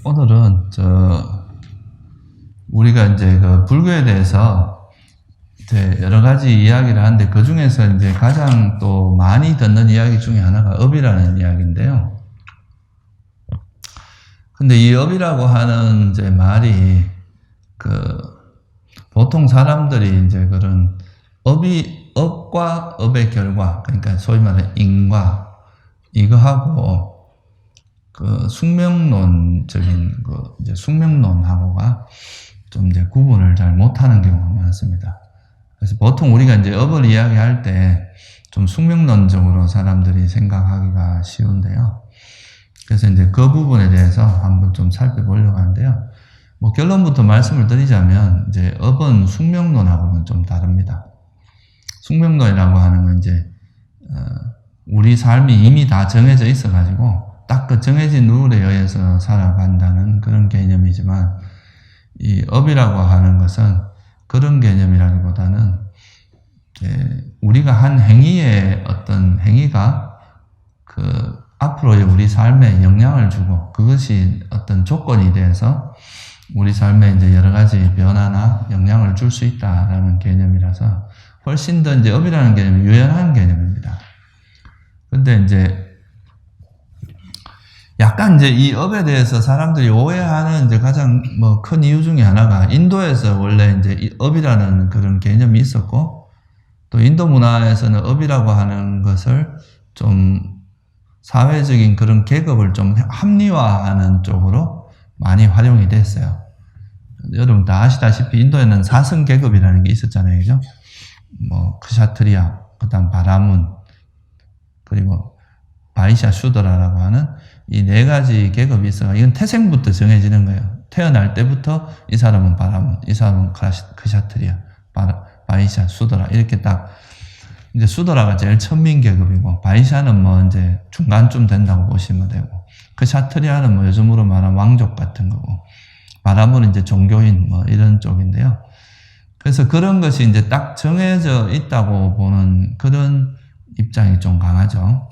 오늘은 우리가 이제 그 불교에 대해서 이제 여러 가지 이야기를 하는데 그 중에서 이제 가장 또 많이 듣는 이야기 중에 하나가 업이라는 이야기인데요. 근데 이 업이라고 하는 이제 말이 보통 사람들이 이제 그런 업과 업의 결과, 그러니까 소위 말하는 인과 이거하고 숙명론적인 이제 숙명론하고가 좀 이제 구분을 잘 못하는 경우가 많습니다. 그래서 보통 우리가 이제 업을 이야기할 때 좀 숙명론적으로 사람들이 생각하기가 쉬운데요. 그래서 이제 그 부분에 대해서 한번 좀 살펴보려고 하는데요. 결론부터 말씀을 드리자면 이제 업은 숙명론하고는 좀 다릅니다. 숙명론이라고 하는 건 이제 우리 삶이 이미 다 정해져 있어가지고 딱 그 정해진 룰에 의해서 살아간다는 그런 개념이지만 이 업이라고 하는 것은 그런 개념이라기보다는 우리가 한 행위의 어떤 행위가 앞으로의 우리 삶에 영향을 주고 그것이 어떤 조건이 돼서 우리 삶에 이제 여러 가지 변화나 영향을 줄 수 있다라는 개념이라서 훨씬 더 이제 업이라는 개념이 유연한 개념입니다. 근데 이제 약간 이제 이 업에 대해서 사람들이 오해하는 이제 가장 큰 이유 중에 하나가 인도에서 원래 이제 이 업이라는 그런 개념이 있었고 또 인도 문화에서는 업이라고 하는 것을 좀 사회적인 그런 계급을 좀 합리화하는 쪽으로 많이 활용이 됐어요. 여러분 다 아시다시피 인도에는 사승 계급이라는 게 있었잖아요. 그죠? 크샤트리아, 그 다음 바라문, 그리고 바이샤 슈드라라고 하는 이 네 가지 계급이 있어요. 이건 태생부터 정해지는 거예요. 태어날 때부터 이 사람은 바라문, 이 사람은 크샤트리아, 바이샤, 슈드라 이렇게 딱 이제 슈드라가 제일 천민 계급이고 바이샤는 이제 중간쯤 된다고 보시면 되고 크샤트리아는 요즘으로 말하는 왕족 같은 거고 바라문은 이제 종교인 이런 쪽인데요. 그래서 그런 것이 이제 딱 정해져 있다고 보는 그런 입장이 좀 강하죠.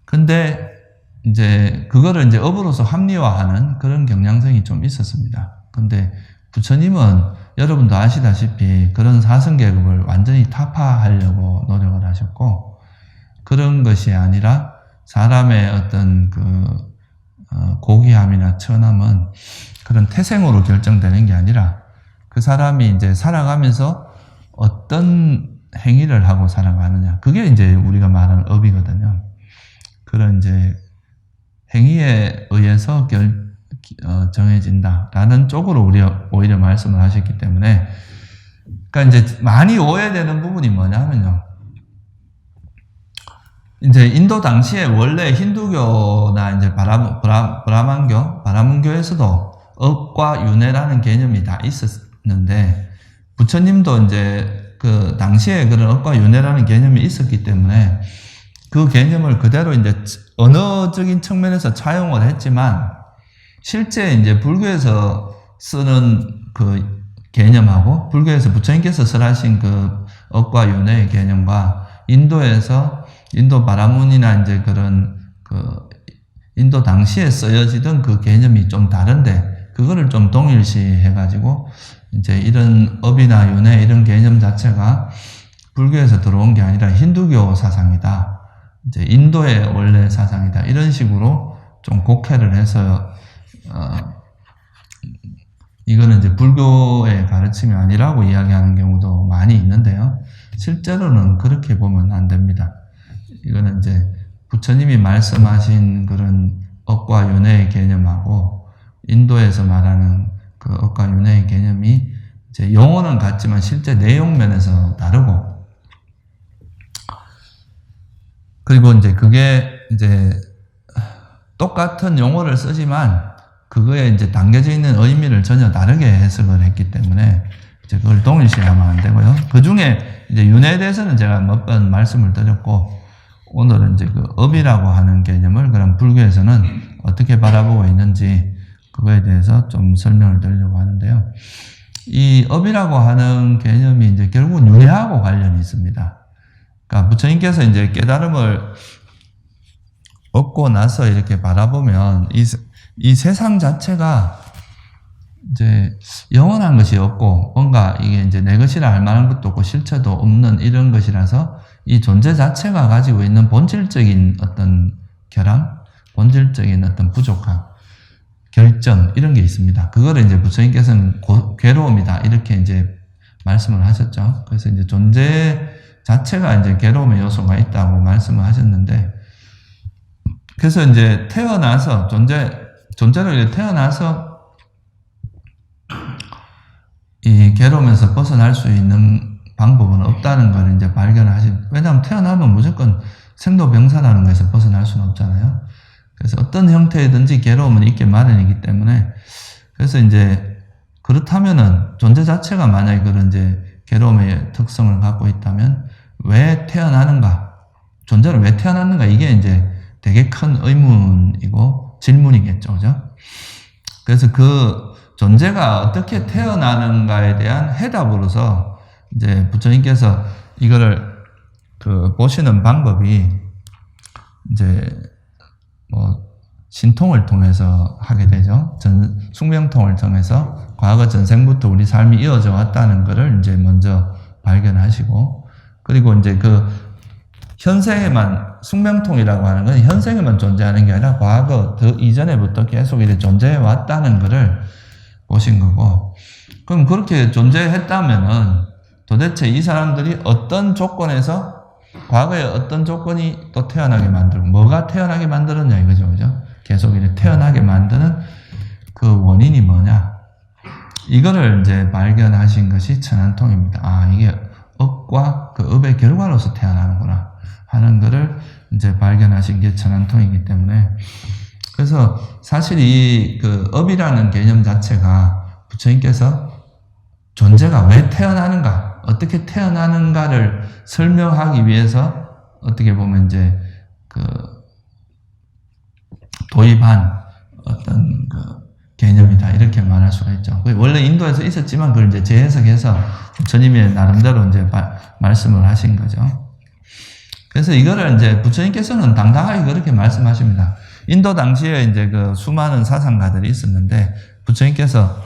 근데 이제 그거를 이제 업으로서 합리화하는 그런 경향성이 좀 있었습니다. 근데 부처님은 여러분도 아시다시피 그런 사승계급을 완전히 타파하려고 노력을 하셨고 그런 것이 아니라 사람의 어떤 고귀함이나 천함은 그런 태생으로 결정되는 게 아니라 그 사람이 이제 살아가면서 어떤 행위를 하고 살아가느냐. 그게 이제 우리가 말하는 업이거든요. 그런 이제 행위에 의해서 정해진다라는 쪽으로 오히려 말씀을 하셨기 때문에 그러니까 이제 많이 오해되는 부분이 뭐냐면요. 이제 인도 당시에 원래 힌두교나 이제 바라문교에서도 업과 윤회라는 개념이 다 있었는데 부처님도 이제 그 당시에 그런 업과 윤회라는 개념이 있었기 때문에 그 개념을 그대로 이제 언어적인 측면에서 차용을 했지만 실제 이제 불교에서 쓰는 그 개념하고 불교에서 부처님께서 설하신 그 업과 윤회의 개념과 인도에서 인도 바라문이나 이제 그런 인도 당시에 쓰여지던 그 개념이 좀 다른데 그거를 좀 동일시 해가지고 이제 이런 업이나 윤회 이런 개념 자체가 불교에서 들어온 게 아니라 힌두교 사상이다. 이제 인도의 원래 사상이다. 이런 식으로 좀 곡해를 해서 이거는 이제 불교의 가르침이 아니라고 이야기하는 경우도 많이 있는데요. 실제로는 그렇게 보면 안 됩니다. 이거는 이제 부처님이 말씀하신 그런 업과 윤회의 개념하고 인도에서 말하는 그 업과 윤회의 개념이 이제 용어는 같지만 실제 내용 면에서 다르고 그리고 이제 그게 이제 똑같은 용어를 쓰지만 그거에 이제 담겨져 있는 의미를 전혀 다르게 해석을 했기 때문에 이제 그걸 동일시하면 안 되고요. 그 중에 이제 윤회에 대해서는 제가 몇 번 말씀을 드렸고 오늘은 이제 그 업이라고 하는 개념을 그럼 불교에서는 어떻게 바라보고 있는지 그거에 대해서 좀 설명을 드리려고 하는데요. 이 업이라고 하는 개념이 이제 결국은 윤회하고 관련이 있습니다. 그러니까 부처님께서 이제 깨달음을 얻고 나서 이렇게 바라보면 이 세상 자체가 이제 영원한 것이 없고 뭔가 이게 이제 내 것이라 할 만한 것도 없고 실체도 없는 이런 것이라서 이 존재 자체가 가지고 있는 본질적인 어떤 결함, 본질적인 어떤 부족함, 결점 이런 게 있습니다. 그거를 이제 부처님께서는 괴로움이다 이렇게 이제 말씀을 하셨죠. 그래서 이제 존재 자체가 이제 괴로움의 요소가 있다고 말씀을 하셨는데, 그래서 이제 태어나서 존재로 이제 태어나서 이 괴로움에서 벗어날 수 있는 방법은 없다는 걸 이제 왜냐하면 태어나면 무조건 생로병사라는 것에서 벗어날 수는 없잖아요. 그래서 어떤 형태이든지 괴로움은 있게 마련이기 때문에, 그래서 이제 그렇다면은 존재 자체가 만약에 그런 이제 괴로움의 특성을 갖고 있다면 왜 태어나는가? 존재를 왜 태어났는가? 이게 이제 되게 큰 의문이고 질문이겠죠. 그죠? 그래서 그 존재가 어떻게 태어나는가에 대한 해답으로서 이제 부처님께서 이거를 보시는 방법이 이제 신통을 통해서 하게 되죠. 숙명통을 통해서 과거 전생부터 우리 삶이 이어져 왔다는 것을 이제 먼저 발견하시고, 그리고 이제 그 현생에만, 숙명통이라고 하는 건 현생에만 존재하는 게 아니라 과거 그 이전에부터 계속 이렇게 존재해 왔다는 것을 보신 거고, 그럼 그렇게 존재했다면은 도대체 이 사람들이 어떤 조건에서, 과거에 어떤 조건이 또 태어나게 만들고, 뭐가 태어나게 만들었냐 이거죠. 그죠? 계속 이렇게 태어나게 만드는 그 원인이 뭐냐. 이거를 이제 발견하신 것이 천안통입니다. 아, 이게 업과 그 업의 결과로서 태어나는구나 하는 것을 이제 발견하신 게 천안통이기 때문에, 그래서 사실 이 그 업이라는 개념 자체가 부처님께서 존재가 왜 태어나는가, 어떻게 태어나는가를 설명하기 위해서 어떻게 보면 이제 그 도입한 어떤 그 개념이다 이렇게 말할 수가 있죠. 원래 인도에서 있었지만 그걸 이제 재해석해서 부처님이 나름대로 이제 말씀을 하신 거죠. 그래서 이거를 이제 부처님께서는 당당하게 그렇게 말씀하십니다. 인도 당시에 이제 그 수많은 사상가들이 있었는데 부처님께서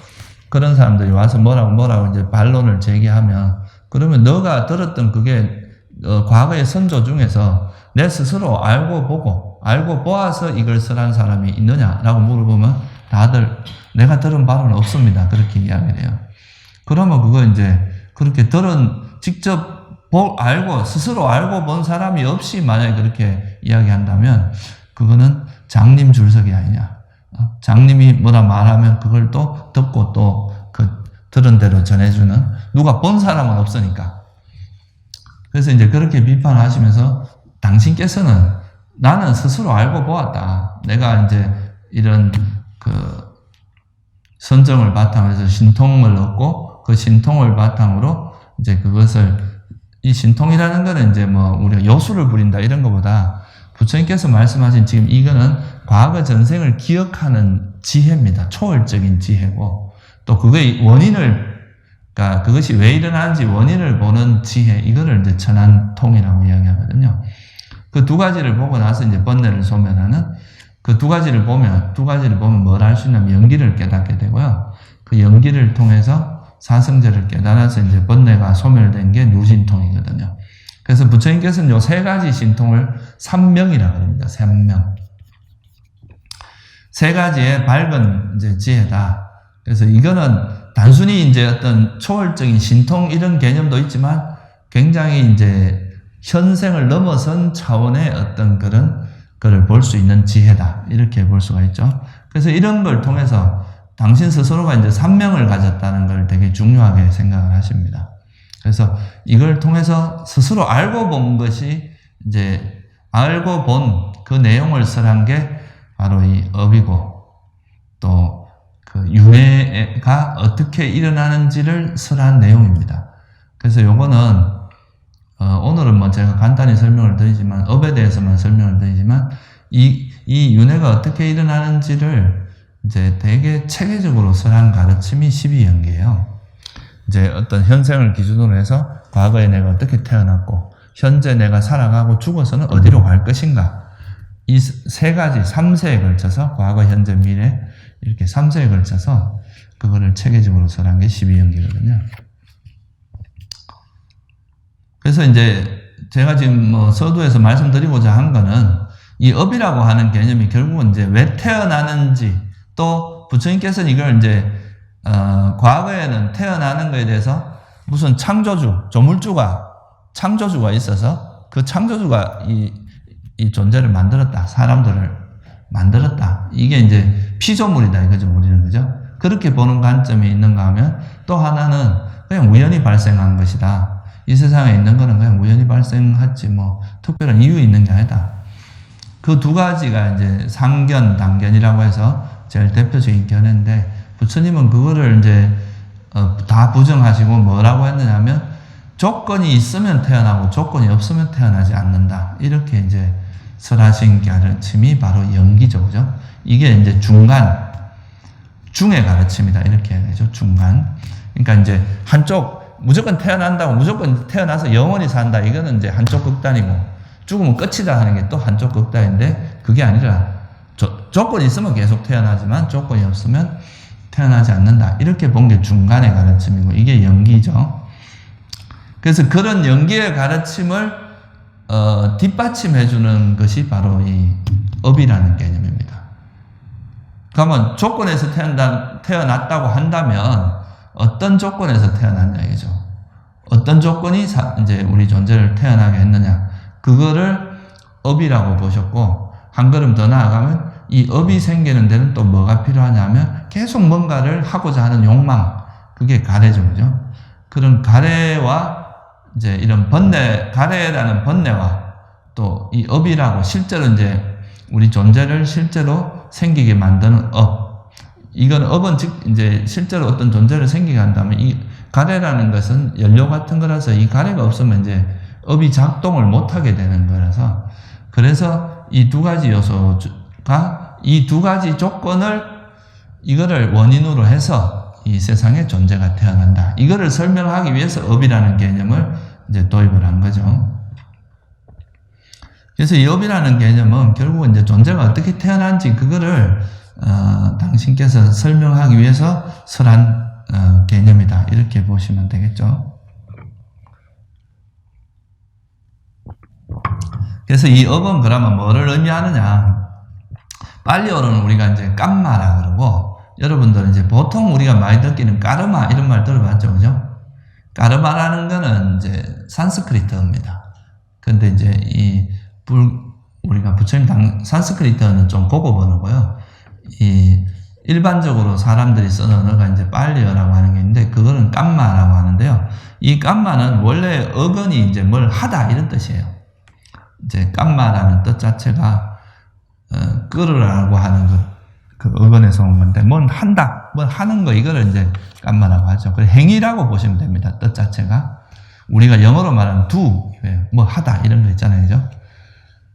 그런 사람들이 와서 뭐라고 이제 반론을 제기하면, 그러면 너가 들었던 그게 과거의 선조 중에서 내 스스로 알고 보아서 이걸 쓰라는 사람이 있느냐라고 물어보면 다들 내가 들은 바로는 없습니다. 그렇게 이야기를 해요. 그러면 그거 이제 그렇게 직접 스스로 알고 본 사람이 없이 만약에 그렇게 이야기한다면 그거는 장님 줄석이 아니냐. 장님이 뭐라 말하면 그걸 또 듣고 또 그 들은 대로 전해주는, 누가 본 사람은 없으니까. 그래서 이제 그렇게 비판하시면서 당신께서는 나는 스스로 알고 보았다. 내가 이제 이런 그 선정을 바탕으로 해서 신통을 얻고 그 신통을 바탕으로 이제 이 신통이라는 거는 이제 우리가 요술을 부린다 이런 것보다 부처님께서 말씀하신 지금 이거는 과거 전생을 기억하는 지혜입니다. 초월적인 지혜고, 또 그거의 그러니까 그것이 왜 일어나는지 원인을 보는 지혜, 이거를 이제 천안통이라고 이야기하거든요. 그 두 가지를 보고 나서 이제 번뇌를 소멸하는, 그 두 가지를 보면 뭘 할 수 있냐면 연기를 깨닫게 되고요. 그 연기를 통해서 사성제를 깨달아서 이제 번뇌가 소멸된 게 누신통이거든요. 그래서 부처님께서는 요 세 가지 신통을 삼명이라고 합니다. 삼명. 세 가지의 밝은 이제 지혜다. 그래서 이거는 단순히 이제 어떤 초월적인 신통 이런 개념도 있지만 굉장히 이제 현생을 넘어선 차원의 어떤 그런 거를 볼 수 있는 지혜다. 이렇게 볼 수가 있죠. 그래서 이런 걸 통해서 당신 스스로가 이제 삼명을 가졌다는 걸 되게 중요하게 생각을 하십니다. 그래서 이걸 통해서 스스로 알고 본 것이 이제 알고 본 그 내용을 설한 게 바로 이 업이고, 또 그 윤회가 어떻게 일어나는지를 설한 내용입니다. 그래서 요거는 오늘은 제가 간단히 설명을 드리지만, 업에 대해서만 설명을 드리지만, 이 윤회가 어떻게 일어나는지를 이제 되게 체계적으로 설한 가르침이 12연계예요. 이제 어떤 현생을 기준으로 해서 과거에 내가 어떻게 태어났고, 현재 내가 살아가고 죽어서는 어디로 갈 것인가, 이 세 가지, 3세에 걸쳐서 과거, 현재, 미래 이렇게 3세에 걸쳐서 그거를 체계적으로 설한 게 12연기거든요. 그래서 이제 제가 지금 뭐 서두에서 말씀드리고자 한 거는 이 업이라고 하는 개념이 결국은 이제 왜 태어나는지, 또 부처님께서는 이걸 이제 과거에는 태어나는 거에 대해서 무슨 창조주, 조물주가 창조주가 있어서 그 창조주가 이 존재를 만들었다, 사람들을 만들었다, 이게 이제 피조물이다 이거죠, 우리는. 그죠? 그렇게 보는 관점이 있는가 하면, 또 하나는 그냥 우연히 발생한 것이다. 이 세상에 있는 거는 그냥 우연히 발생했지 뭐 특별한 이유 있는 게 아니다. 그 두 가지가 이제 상견, 단견이라고 해서 제일 대표적인 견해인데, 부처님은 그거를 이제 다 부정하시고 뭐라고 했느냐면, 조건이 있으면 태어나고 조건이 없으면 태어나지 않는다, 이렇게 이제 설하신 가르침이 바로 연기죠. 그죠? 이게 이제 중의 가르침이다, 이렇게 해야 되죠. 중간. 그러니까 이제 한쪽 무조건 태어난다고 무조건 태어나서 영원히 산다, 이거는 이제 한쪽 극단이고, 죽으면 끝이다 하는 게 또 한쪽 극단인데, 그게 아니라 조건이 있으면 계속 태어나지만 조건이 없으면 태어나지 않는다, 이렇게 본 게 중간의 가르침이고, 이게 연기죠. 그래서 그런 연기의 가르침을 뒷받침해주는 것이 바로 이 업이라는 개념입니다. 그러면 조건에서 태어났다고 한다면 어떤 조건에서 태어났냐 이거죠. 어떤 조건이 이제 우리 존재를 태어나게 했느냐, 그거를 업이라고 보셨고, 한 걸음 더 나아가면 이 업이 생기는 데는 또 뭐가 필요하냐면 계속 뭔가를 하고자 하는 욕망, 그게 가래죠. 그죠? 그런 가래와 이제 이런 가래라는 번뇌와 또 이 업이라고 실제로 이제 우리 존재를 실제로 생기게 만드는 업. 이건 업은 즉 이제 실제로 어떤 존재를 생기게 한다면, 이 가래라는 것은 연료 같은 거라서 이 가래가 없으면 이제 업이 작동을 못하게 되는 거라서, 그래서 이 두 가지 요소가, 이 두 가지 조건을 이거를 원인으로 해서 이 세상에 존재가 태어난다, 이거를 설명하기 위해서 업이라는 개념을 이제 도입을 한 거죠. 그래서 이 업이라는 개념은 결국은 이제 존재가 어떻게 태어난지 그거를 당신께서 설명하기 위해서 설한 개념이다, 이렇게 보시면 되겠죠. 그래서 이 업은 그러면 뭐를 의미하느냐? 빨리어로는 우리가 이제 깜마라 그러고, 여러분들은 이제 보통 우리가 많이 듣기는 까르마 이런 말 들어봤죠, 그죠? 까르마라는 거는 이제 산스크리트어입니다. 근데 이제 우리가 부처님 산스크리트어는 좀 고급 언어고요. 일반적으로 사람들이 쓰는 언어가 이제 빨리어라고 하는 게 있는데, 그거는 깜마라고 하는데요. 이 깜마는 원래 어근이 이제 뭘 하다 이런 뜻이에요. 이제 깜마라는 뜻 자체가 끌으라고 하는 그 어근에서 온 건데, 뭘 한다, 뭘 하는 거, 이거를 이제 깜마라고 하죠. 그래서 행위라고 보시면 됩니다. 뜻 자체가. 우리가 영어로 말하는 do, 뭐 하다 이런 거 있잖아요. 그죠?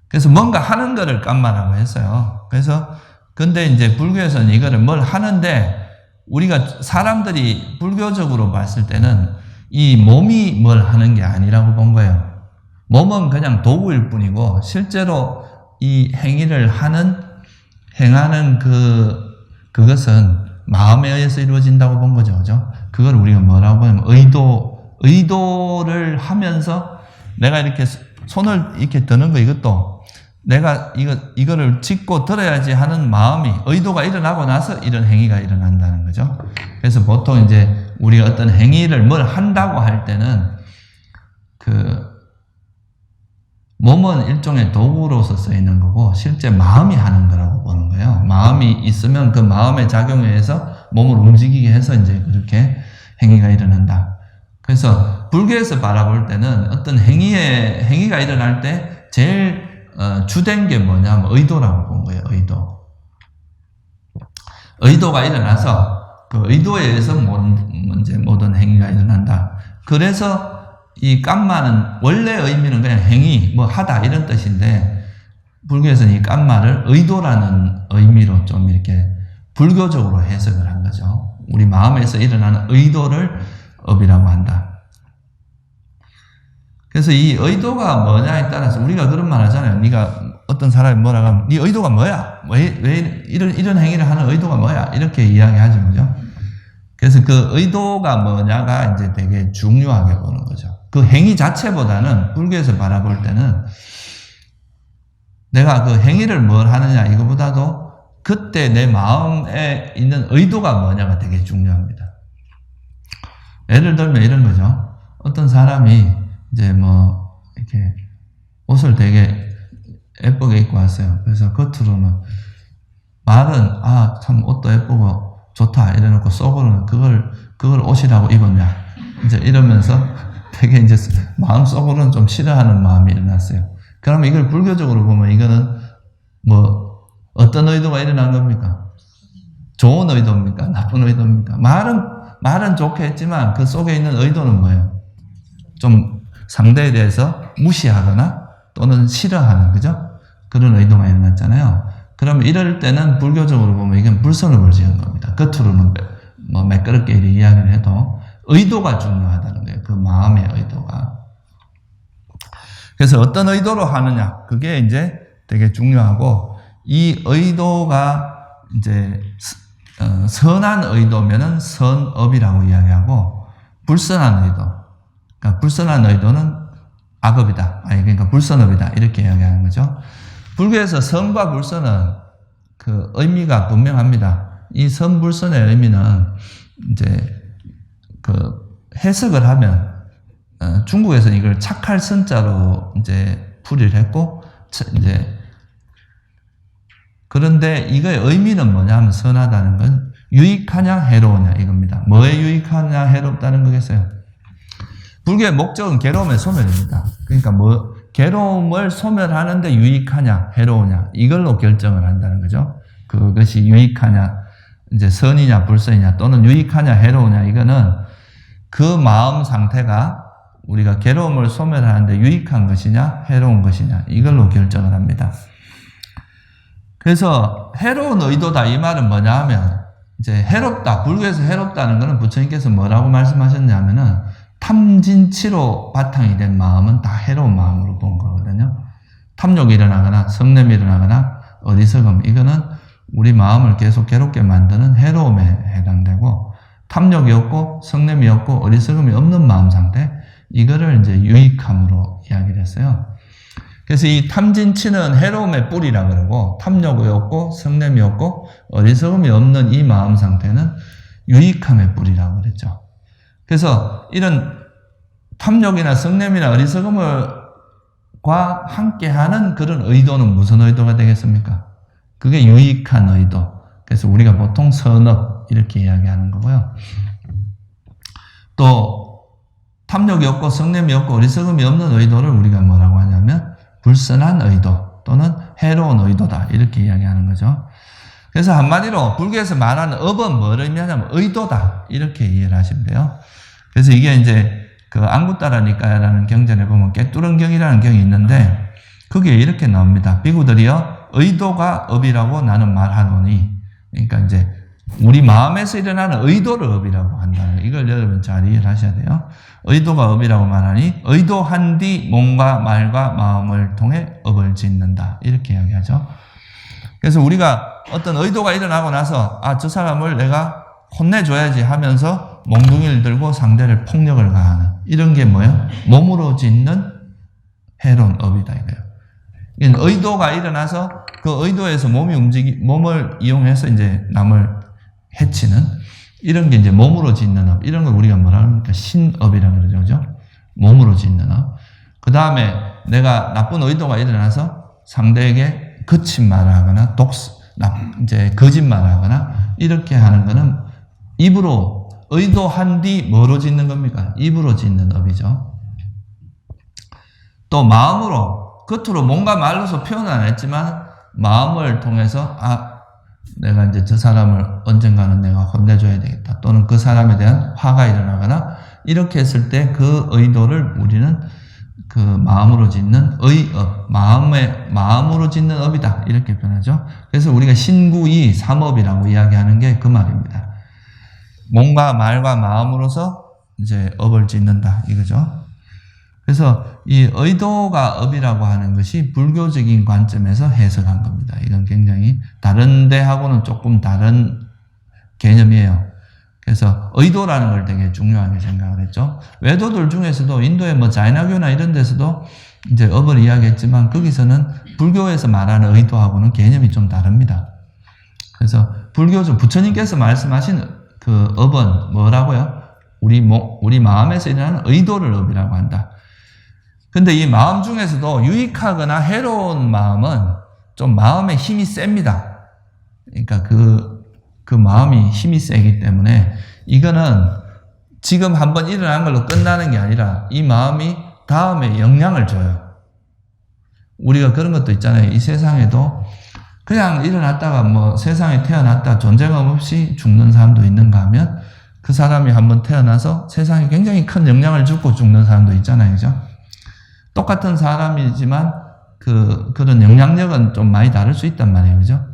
그래서 뭔가 하는 거를 깜마라고 했어요. 그래서 근데 이제 불교에서는 이거를 뭘 하는데, 우리가 사람들이 불교적으로 봤을 때는 이 몸이 뭘 하는 게 아니라고 본 거예요. 몸은 그냥 도구일 뿐이고, 실제로 이 행위를 행하는 그것은 마음에 의해서 이루어진다고 본 거죠. 그죠? 그걸 우리가 뭐라고 보냐면 의도를 하면서, 내가 이렇게 손을 이렇게 드는 거, 이것도 내가 이거를 짚고 들어야지 하는 마음이, 의도가 일어나고 나서 이런 행위가 일어난다는 거죠. 그래서 보통 이제 우리가 어떤 행위를 뭘 한다고 할 때는 몸은 일종의 도구로서 쓰이는 거고, 실제 마음이 하는 거라고 보는 거예요. 마음이 있으면 그 마음의 작용에 의해서 몸을 움직이게 해서 이제 그렇게 행위가 일어난다. 그래서 불교에서 바라볼 때는 어떤 행위가 일어날 때 제일 주된 게 뭐냐면 의도라고 본 거예요. 의도가 일어나서 그 의도에 의해서 모든 행위가 일어난다. 그래서 이 깜마는 원래 의미는 그냥 행위, 뭐 하다 이런 뜻인데, 불교에서는 이 깜마를 의도라는 의미로 좀 이렇게 불교적으로 해석을 한 거죠. 우리 마음에서 일어나는 의도를 업이라고 한다. 그래서 이 의도가 뭐냐에 따라서 우리가 그런 말 하잖아요. 네가 어떤 사람이 뭐라고 하면, 네 의도가 뭐야? 왜 이런 행위를 하는 의도가 뭐야? 이렇게 이야기하죠, 그죠? 그래서 그 의도가 뭐냐가 이제 되게 중요하게 보는 거죠. 그 행위 자체보다는 불교에서 바라볼 때는 내가 그 행위를 뭘 하느냐 이거보다도 그때 내 마음에 있는 의도가 뭐냐가 되게 중요합니다. 예를 들면 이런 거죠. 어떤 사람이 이제 뭐 이렇게 옷을 되게 예쁘게 입고 왔어요. 그래서 겉으로는 말은 참 옷도 예쁘고 좋다 이래놓고 속으로는 그걸 옷이라고 입었냐 이제 이러면서 되게 이제 마음속으로는 좀 싫어하는 마음이 일어났어요. 그러면 이걸 불교적으로 보면 이거는 뭐 어떤 의도가 일어난 겁니까? 좋은 의도입니까? 나쁜 의도입니까? 말은 좋게 했지만 그 속에 있는 의도는 뭐예요? 좀 상대에 대해서 무시하거나 또는 싫어하는, 그죠? 그런 의도가 일어났잖아요. 그럼 이럴 때는 불교적으로 보면 이건 불선업을 지은 겁니다. 겉으로는 뭐 매끄럽게 이야기를 해도 의도가 중요하다는 거예요. 그 마음의 의도가. 그래서 어떤 의도로 하느냐, 그게 이제 되게 중요하고, 이 의도가 이제 선한 의도면은 선업이라고 이야기하고, 불선한 의도, 그러니까 불선한 의도는 악업이다. 그러니까 불선업이다. 이렇게 이야기하는 거죠. 불교에서 선과 불선은 그 의미가 분명합니다. 이 선불선의 의미는 이제 그 해석을 하면 중국에서 이걸 착할 선자로 이제 풀이를 했고, 이제 그런데 이거의 의미는 뭐냐 하면 선하다는 건 유익하냐 해로우냐 이겁니다. 뭐에 유익하냐 해롭다는 거겠어요? 불교의 목적은 괴로움의 소멸입니다. 그러니까 뭐 괴로움을 소멸하는데 유익하냐 해로우냐 이걸로 결정을 한다는 거죠. 그것이 유익하냐 이제 선이냐 불선이냐 또는 유익하냐 해로우냐 이거는 그 마음 상태가 우리가 괴로움을 소멸하는데 유익한 것이냐 해로운 것이냐 이걸로 결정을 합니다. 그래서 해로운 의도다 이 말은 뭐냐 하면 이제 해롭다, 불교에서 해롭다는 것은 부처님께서 뭐라고 말씀하셨냐면은 탐진치로 바탕이 된 마음은 다 해로운 마음으로 본 거거든요. 탐욕이 일어나거나 성냄이 일어나거나 어리석음 이거는 우리 마음을 계속 괴롭게 만드는 해로움에 해당되고, 탐욕이 없고 성냄이 없고 어리석음이 없는 마음 상태 이거를 이제 유익함으로 이야기를 했어요. 그래서 이 탐진치는 해로움의 뿌리라 그러고, 탐욕이 없고 성냄이 없고 어리석음이 없는 이 마음 상태는 유익함의 뿌리라고 그랬죠. 그래서 이런 탐욕이나 성냄이나 어리석음과 함께하는 그런 의도는 무슨 의도가 되겠습니까? 그게 유익한 의도. 그래서 우리가 보통 선업 이렇게 이야기하는 거고요. 또 탐욕이 없고 성냄이 없고 어리석음이 없는 의도를 우리가 뭐라고 하냐면 불선한 의도 또는 해로운 의도다 이렇게 이야기하는 거죠. 그래서 한마디로 불교에서 말하는 업은 뭐를 의미하냐면 의도다 이렇게 이해를 하시면 돼요. 그래서 이게 이제 그 안구따라니까야라는 경전에 보면 깨뚜런경이라는 경이 있는데 거기에 이렇게 나옵니다. 비구들이여 의도가 업이라고 나는 말하노니, 그러니까 이제 우리 마음에서 일어나는 의도를 업이라고 한다는 거. 이걸 여러분 잘 이해를 하셔야 돼요. 의도가 업이라고 말하니 의도한 뒤 몸과 말과 마음을 통해 업을 짓는다 이렇게 이야기하죠. 그래서 우리가 어떤 의도가 일어나고 나서 저 사람을 내가 혼내줘야지 하면서 몽둥이를 들고 상대를 폭력을 가하는 이런 게 뭐예요? 몸으로 짓는 해로운 업이다 이거예요. 의도가 일어나서 그 의도에서 몸을 이용해서 이제 남을 해치는 이런 게 이제 몸으로 짓는 업. 이런 걸 우리가 뭐라 합니까? 신업이라고 그러죠. 그죠? 몸으로 짓는 업. 그 다음에 내가 나쁜 의도가 일어나서 상대에게 거친 말을 하거나 이제 거짓말을 하거나 이렇게 하는 거는 입으로 의도한 뒤 뭐로 짓는 겁니까? 입으로 짓는 업이죠. 또 마음으로 겉으로 뭔가 말로서 표현은 안 했지만 마음을 통해서 내가 이제 저 사람을 언젠가는 내가 혼내줘야 되겠다. 또는 그 사람에 대한 화가 일어나거나 이렇게 했을 때 그 의도를 우리는 그 마음으로 짓는 의업, 마음으로 짓는 업이다. 이렇게 표현하죠. 그래서 우리가 신구이 삼업이라고 이야기하는 게 그 말입니다. 몸과 말과 마음으로서 이제 업을 짓는다. 이거죠. 그래서 이 의도가 업이라고 하는 것이 불교적인 관점에서 해석한 겁니다. 이건 굉장히 다른 데하고는 조금 다른 개념이에요. 그래서 의도라는 걸 되게 중요하게 생각을 했죠. 외도들 중에서도 인도의 뭐 자이나교나 이런 데서도 이제 업을 이야기했지만 거기서는 불교에서 말하는 의도하고는 개념이 좀 다릅니다. 그래서 불교적 부처님께서 말씀하신 그 업은 뭐라고요? 우리 마음에서 일어나는 의도를 업이라고 한다. 근데 이 마음 중에서도 유익하거나 해로운 마음은 좀 마음의 힘이 셉니다. 그러니까 그 마음이 힘이 세기 때문에 이거는 지금 한번 일어난 걸로 끝나는 게 아니라 이 마음이 다음에 영향을 줘요. 우리가 그런 것도 있잖아요. 이 세상에도 그냥 일어났다가 뭐 세상에 태어났다 존재감 없이 죽는 사람도 있는가 하면 그 사람이 한번 태어나서 세상에 굉장히 큰 영향을 주고 죽는 사람도 있잖아요. 그죠? 똑같은 사람이지만 그런 영향력은 좀 많이 다를 수 있단 말이에요. 그죠?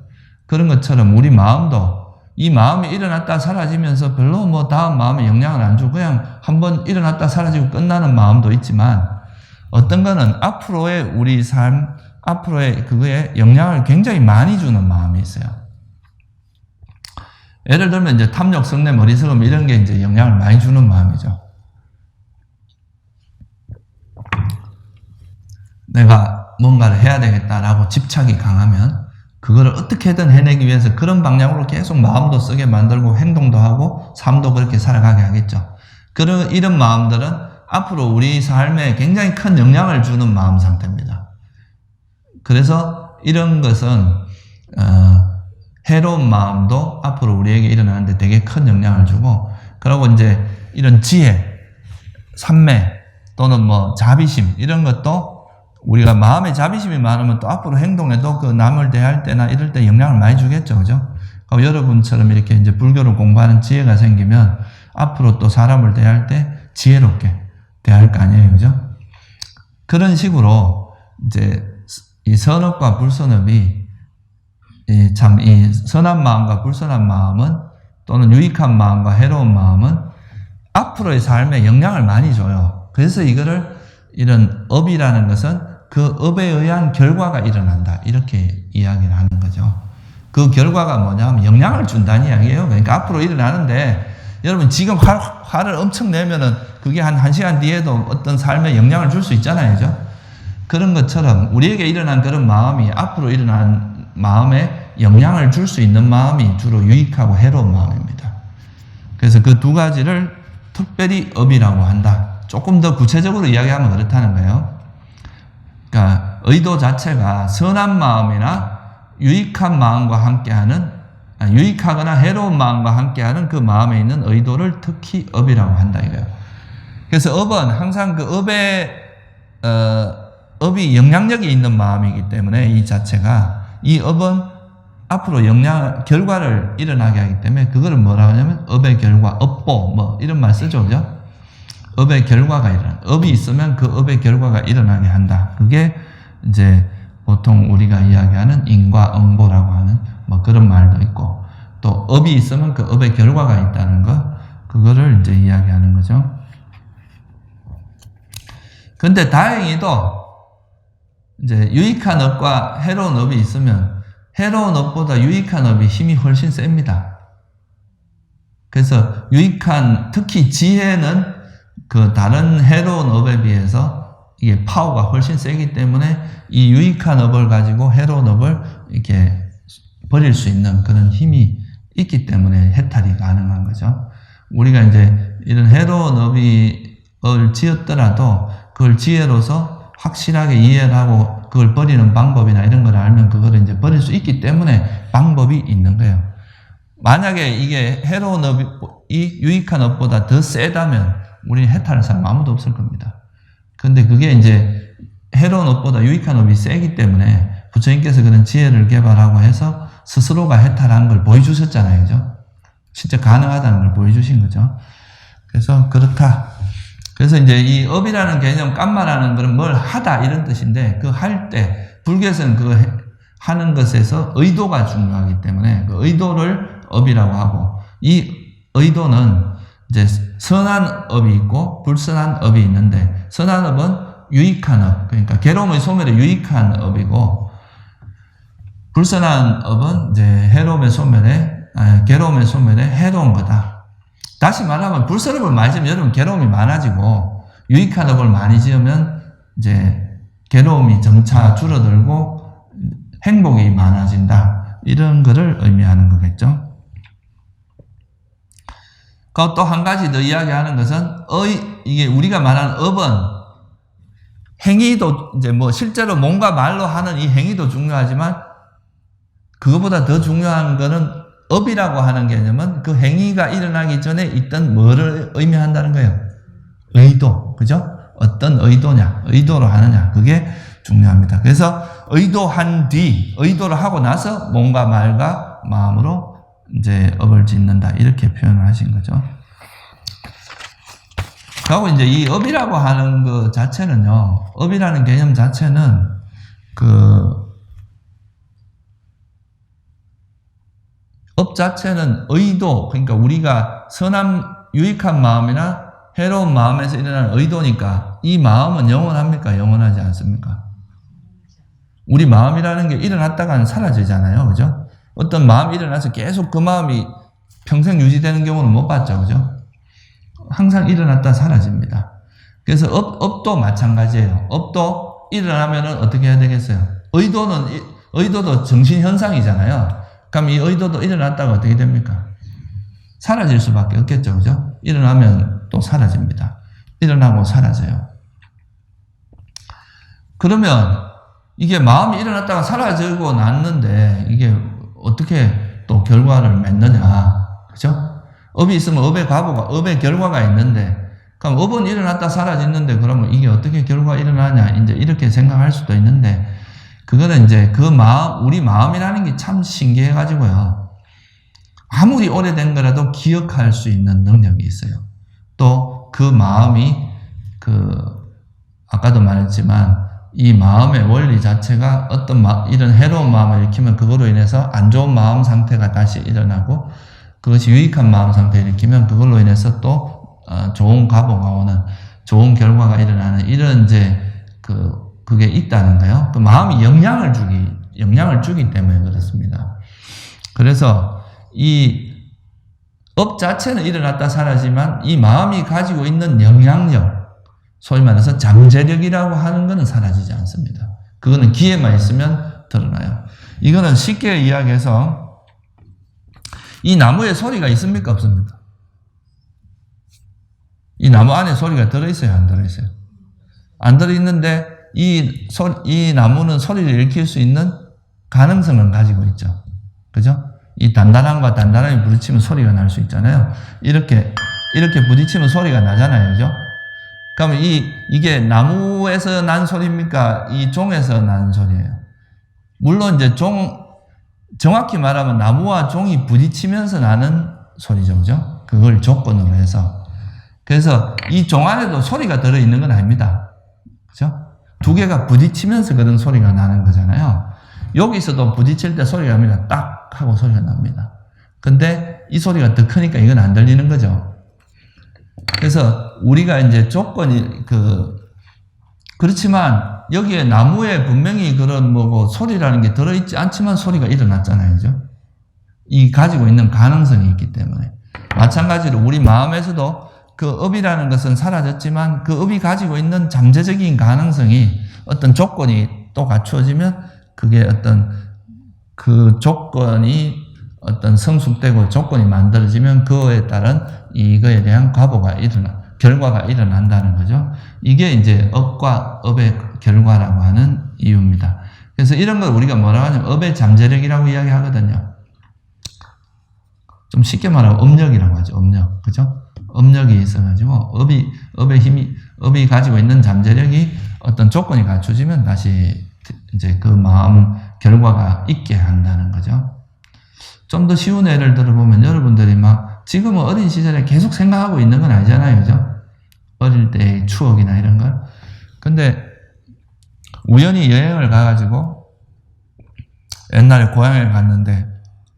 그런 것처럼 우리 마음도 이 마음이 일어났다 사라지면서 별로 뭐 다음 마음에 영향을 안 주고 그냥 한번 일어났다 사라지고 끝나는 마음도 있지만 어떤 거는 앞으로의 우리 삶, 앞으로의 그거에 영향을 굉장히 많이 주는 마음이 있어요. 예를 들면 이제 탐욕, 성내, 머리스러움 이런 게 이제 영향을 많이 주는 마음이죠. 내가 뭔가를 해야 되겠다라고 집착이 강하면 그거를 어떻게든 해내기 위해서 그런 방향으로 계속 마음도 쓰게 만들고 행동도 하고 삶도 그렇게 살아가게 하겠죠. 이런 마음들은 앞으로 우리 삶에 굉장히 큰 영향을 주는 마음 상태입니다. 그래서 이런 것은 해로운 마음도 앞으로 우리에게 일어나는데 되게 큰 영향을 주고 그리고 이제 이런 지혜, 삼매 또는 뭐 자비심 이런 것도 우리가 마음에 자비심이 많으면 또 앞으로 행동에도 그 남을 대할 때나 이럴 때 영향을 많이 주겠죠. 그죠? 그럼 여러분처럼 이렇게 이제 불교를 공부하는 지혜가 생기면 앞으로 또 사람을 대할 때 지혜롭게 대할 거 아니에요. 그죠? 그런 식으로 이제 이 선업과 불선업이 참 이 선한 마음과 불선한 마음은 또는 유익한 마음과 해로운 마음은 앞으로의 삶에 영향을 많이 줘요. 그래서 이거를 이런 업이라는 것은 그 업에 의한 결과가 일어난다. 이렇게 이야기를 하는 거죠. 그 결과가 뭐냐면 영향을 준다는 이야기예요. 그러니까 앞으로 일어나는데 여러분 지금 화를 엄청 내면은 그게 한 1시간 뒤에도 어떤 삶에 영향을 줄 수 있잖아요. 그죠? 그런 것처럼 우리에게 일어난 그런 마음이 앞으로 일어난 마음에 영향을 줄 수 있는 마음이 주로 유익하고 해로운 마음입니다. 그래서 그 두 가지를 특별히 업이라고 한다. 조금 더 구체적으로 이야기하면 그렇다는 거예요. 그러니까 의도 자체가 선한 마음이나 유익한 마음과 함께하는 유익하거나 해로운 마음과 함께하는 그 마음에 있는 의도를 특히 업이라고 한다 이거예요. 그래서 업은 항상 그 업이 영향력이 있는 마음이기 때문에 이 자체가 이 업은 앞으로 결과를 일어나게 하기 때문에 그거를 뭐라고 하냐면 업의 결과, 업보 뭐 이런 말 쓰죠. 그죠? 업의 결과가 업이 있으면 그 업의 결과가 일어나게 한다. 그게 이제 보통 우리가 이야기하는 인과응보라고 하는 뭐 그런 말도 있고 또 업이 있으면 그 업의 결과가 있다는 거 그거를 이제 이야기하는 거죠. 근데 다행히도 이제 유익한 업과 해로운 업이 있으면 해로운 업보다 유익한 업이 힘이 훨씬 셉니다. 그래서 특히 지혜는 그 다른 해로운 업에 비해서 이게 파워가 훨씬 세기 때문에 이 유익한 업을 가지고 해로운 업을 이렇게 버릴 수 있는 그런 힘이 있기 때문에 해탈이 가능한 거죠. 우리가 이제 이런 해로운 업을 지었더라도 그걸 지혜로서 확실하게 이해를 하고 그걸 버리는 방법이나 이런 걸 알면 그걸 이제 버릴 수 있기 때문에 방법이 있는 거예요. 만약에 이게 해로운 업이 유익한 업보다 더 세다면 우리는 해탈할 사람 아무도 없을 겁니다. 근데 그게 이제 해로운 업보다 유익한 업이 세기 때문에 부처님께서 그런 지혜를 개발하고 해서 스스로가 해탈한 걸 보여주셨잖아요. 그죠? 진짜 가능하다는 걸 보여주신 거죠. 그래서 그렇다. 그래서 이제 이 업이라는 개념, 깜마라는 것은 뭘 하다 이런 뜻인데 그 할 때 불교에서는 그 하는 것에서 의도가 중요하기 때문에 그 의도를 업이라고 하고 이 의도는 이제 선한 업이 있고 불선한 업이 있는데 선한 업은 유익한 업, 그러니까 괴로움의 소멸에 유익한 업이고, 불선한 업은 이제 괴로움의 소멸에 해로운 거다. 다시 말하면 불선업을 많이 지으면 여러분 괴로움이 많아지고, 유익한 업을 많이 지으면 이제 괴로움이 점차 줄어들고 행복이 많아진다. 이런 거를 의미하는 거겠죠. 또 한 가지 더 이야기하는 것은 이게 우리가 말하는 업은 행위도 이제 뭐 실제로 몸과 말로 하는 이 행위도 중요하지만 그것보다 더 중요한 거는 업이라고 하는 개념은 그 행위가 일어나기 전에 있던 뭐를 의미한다는 거예요. 의도, 그죠? 어떤 의도냐, 의도로 하느냐, 그게 중요합니다. 그래서 의도한 뒤, 의도를 하고 나서 몸과 말과 마음으로 이제 업을 짓는다. 이렇게 표현을 하신 거죠. 그리고 이제 이 업이라고 하는 것 자체는요, 업이라는 개념 자체는 업 자체는 의도, 그러니까 우리가 선한, 유익한 마음이나 해로운 마음에서 일어나는 의도니까 이 마음은 영원합니까? 영원하지 않습니까? 우리 마음이라는 게 일어났다가는 사라지잖아요. 그죠? 어떤 마음이 일어나서 계속 그 마음이 평생 유지되는 경우는 못 봤죠. 그죠? 항상 일어났다 사라집니다. 그래서 업도 마찬가지예요. 업도 일어나면은 어떻게 해야 되겠어요? 의도도 정신현상이잖아요. 그럼 이 의도도 일어났다가 어떻게 됩니까? 사라질 수밖에 없겠죠. 그죠? 일어나면 또 사라집니다. 일어나고 사라져요. 그러면 이게 마음이 일어났다가 사라지고 났는데 이게 어떻게 또 결과를 맺느냐. 그죠? 업이 있으면 업의 결과가 있는데, 그럼 업은 일어났다 사라지는데 그러면 이게 어떻게 결과가 일어나냐. 이제 이렇게 생각할 수도 있는데, 그거는 이제 그 마음, 우리 마음이라는 게 참 신기해가지고요. 아무리 오래된 거라도 기억할 수 있는 능력이 있어요. 또 그 마음이 아까도 말했지만 이 마음의 원리 자체가 이런 해로운 마음을 일으키면 그거로 인해서 안 좋은 마음 상태가 다시 일어나고, 그것이 유익한 마음 상태를 일으키면 그걸로 인해서 또 좋은 가보가 오는, 좋은 결과가 일어나는 이런 이제 그게 있다는 거예요. 그 마음이 영향을 주기 때문에 그렇습니다. 그래서 이 업 자체는 일어났다 사라지만 이 마음이 가지고 있는 영향력, 소위 말해서 잠재력이라고 하는 것은 사라지지 않습니다. 그거는 기회만 있으면 드러나요. 이거는 쉽게 이야기해서 이 나무에 소리가 있습니까? 없습니까? 이 나무 안에 소리가 들어있어요? 안 들어있어요? 안 들어있는데 이 나무는 소리를 일으킬 수 있는 가능성을 가지고 있죠. 그죠? 이 단단함과 단단함이 부딪히면 소리가 날 수 있잖아요. 이렇게 부딪히면 소리가 나잖아요. 그죠? 그러면 이게 나무에서 난 소리입니까? 이 종에서 나는 소리예요. 물론 이제 정확히 말하면 나무와 종이 부딪히면서 나는 소리죠. 그죠? 그걸 조건으로 해서. 그래서 이 종 안에도 소리가 들어있는 건 아닙니다. 그죠? 두 개가 부딪히면서 그런 소리가 나는 거잖아요. 여기서도 부딪힐 때 소리가 납니다. 딱 하고 소리가 납니다. 근데 이 소리가 더 크니까 이건 안 들리는 거죠. 그래서 우리가 이제 조건이 그렇지만 여기에 나무에 분명히 그런 소리라는 게 들어있지 않지만 소리가 일어났잖아요. 그죠? 이 가지고 있는 가능성이 있기 때문에. 마찬가지로 우리 마음에서도 그 업이라는 것은 사라졌지만 그 업이 가지고 있는 잠재적인 가능성이 어떤 조건이 또 갖추어지면 그게 그 조건이 성숙되고 조건이 만들어지면 그거에 따른 이거에 대한 결과가 일어난다는 거죠. 이게 이제 업과 업의 결과라고 하는 이유입니다. 그래서 이런 걸 우리가 뭐라고 하냐면 업의 잠재력이라고 이야기하거든요. 좀 쉽게 말하면 업력이라고 하죠. 업력. 그죠? 업력이 있어가지고 업이 가지고 있는 잠재력이 어떤 조건이 갖춰지면 다시 이제 그 마음 결과가 있게 한다는 거죠. 좀 더 쉬운 예를 들어보면 여러분들이 지금은 어린 시절에 계속 생각하고 있는 건 아니잖아요. 그죠? 어릴 때의 추억이나 이런 걸. 근데 우연히 여행을 가가지고 옛날에 고향에 갔는데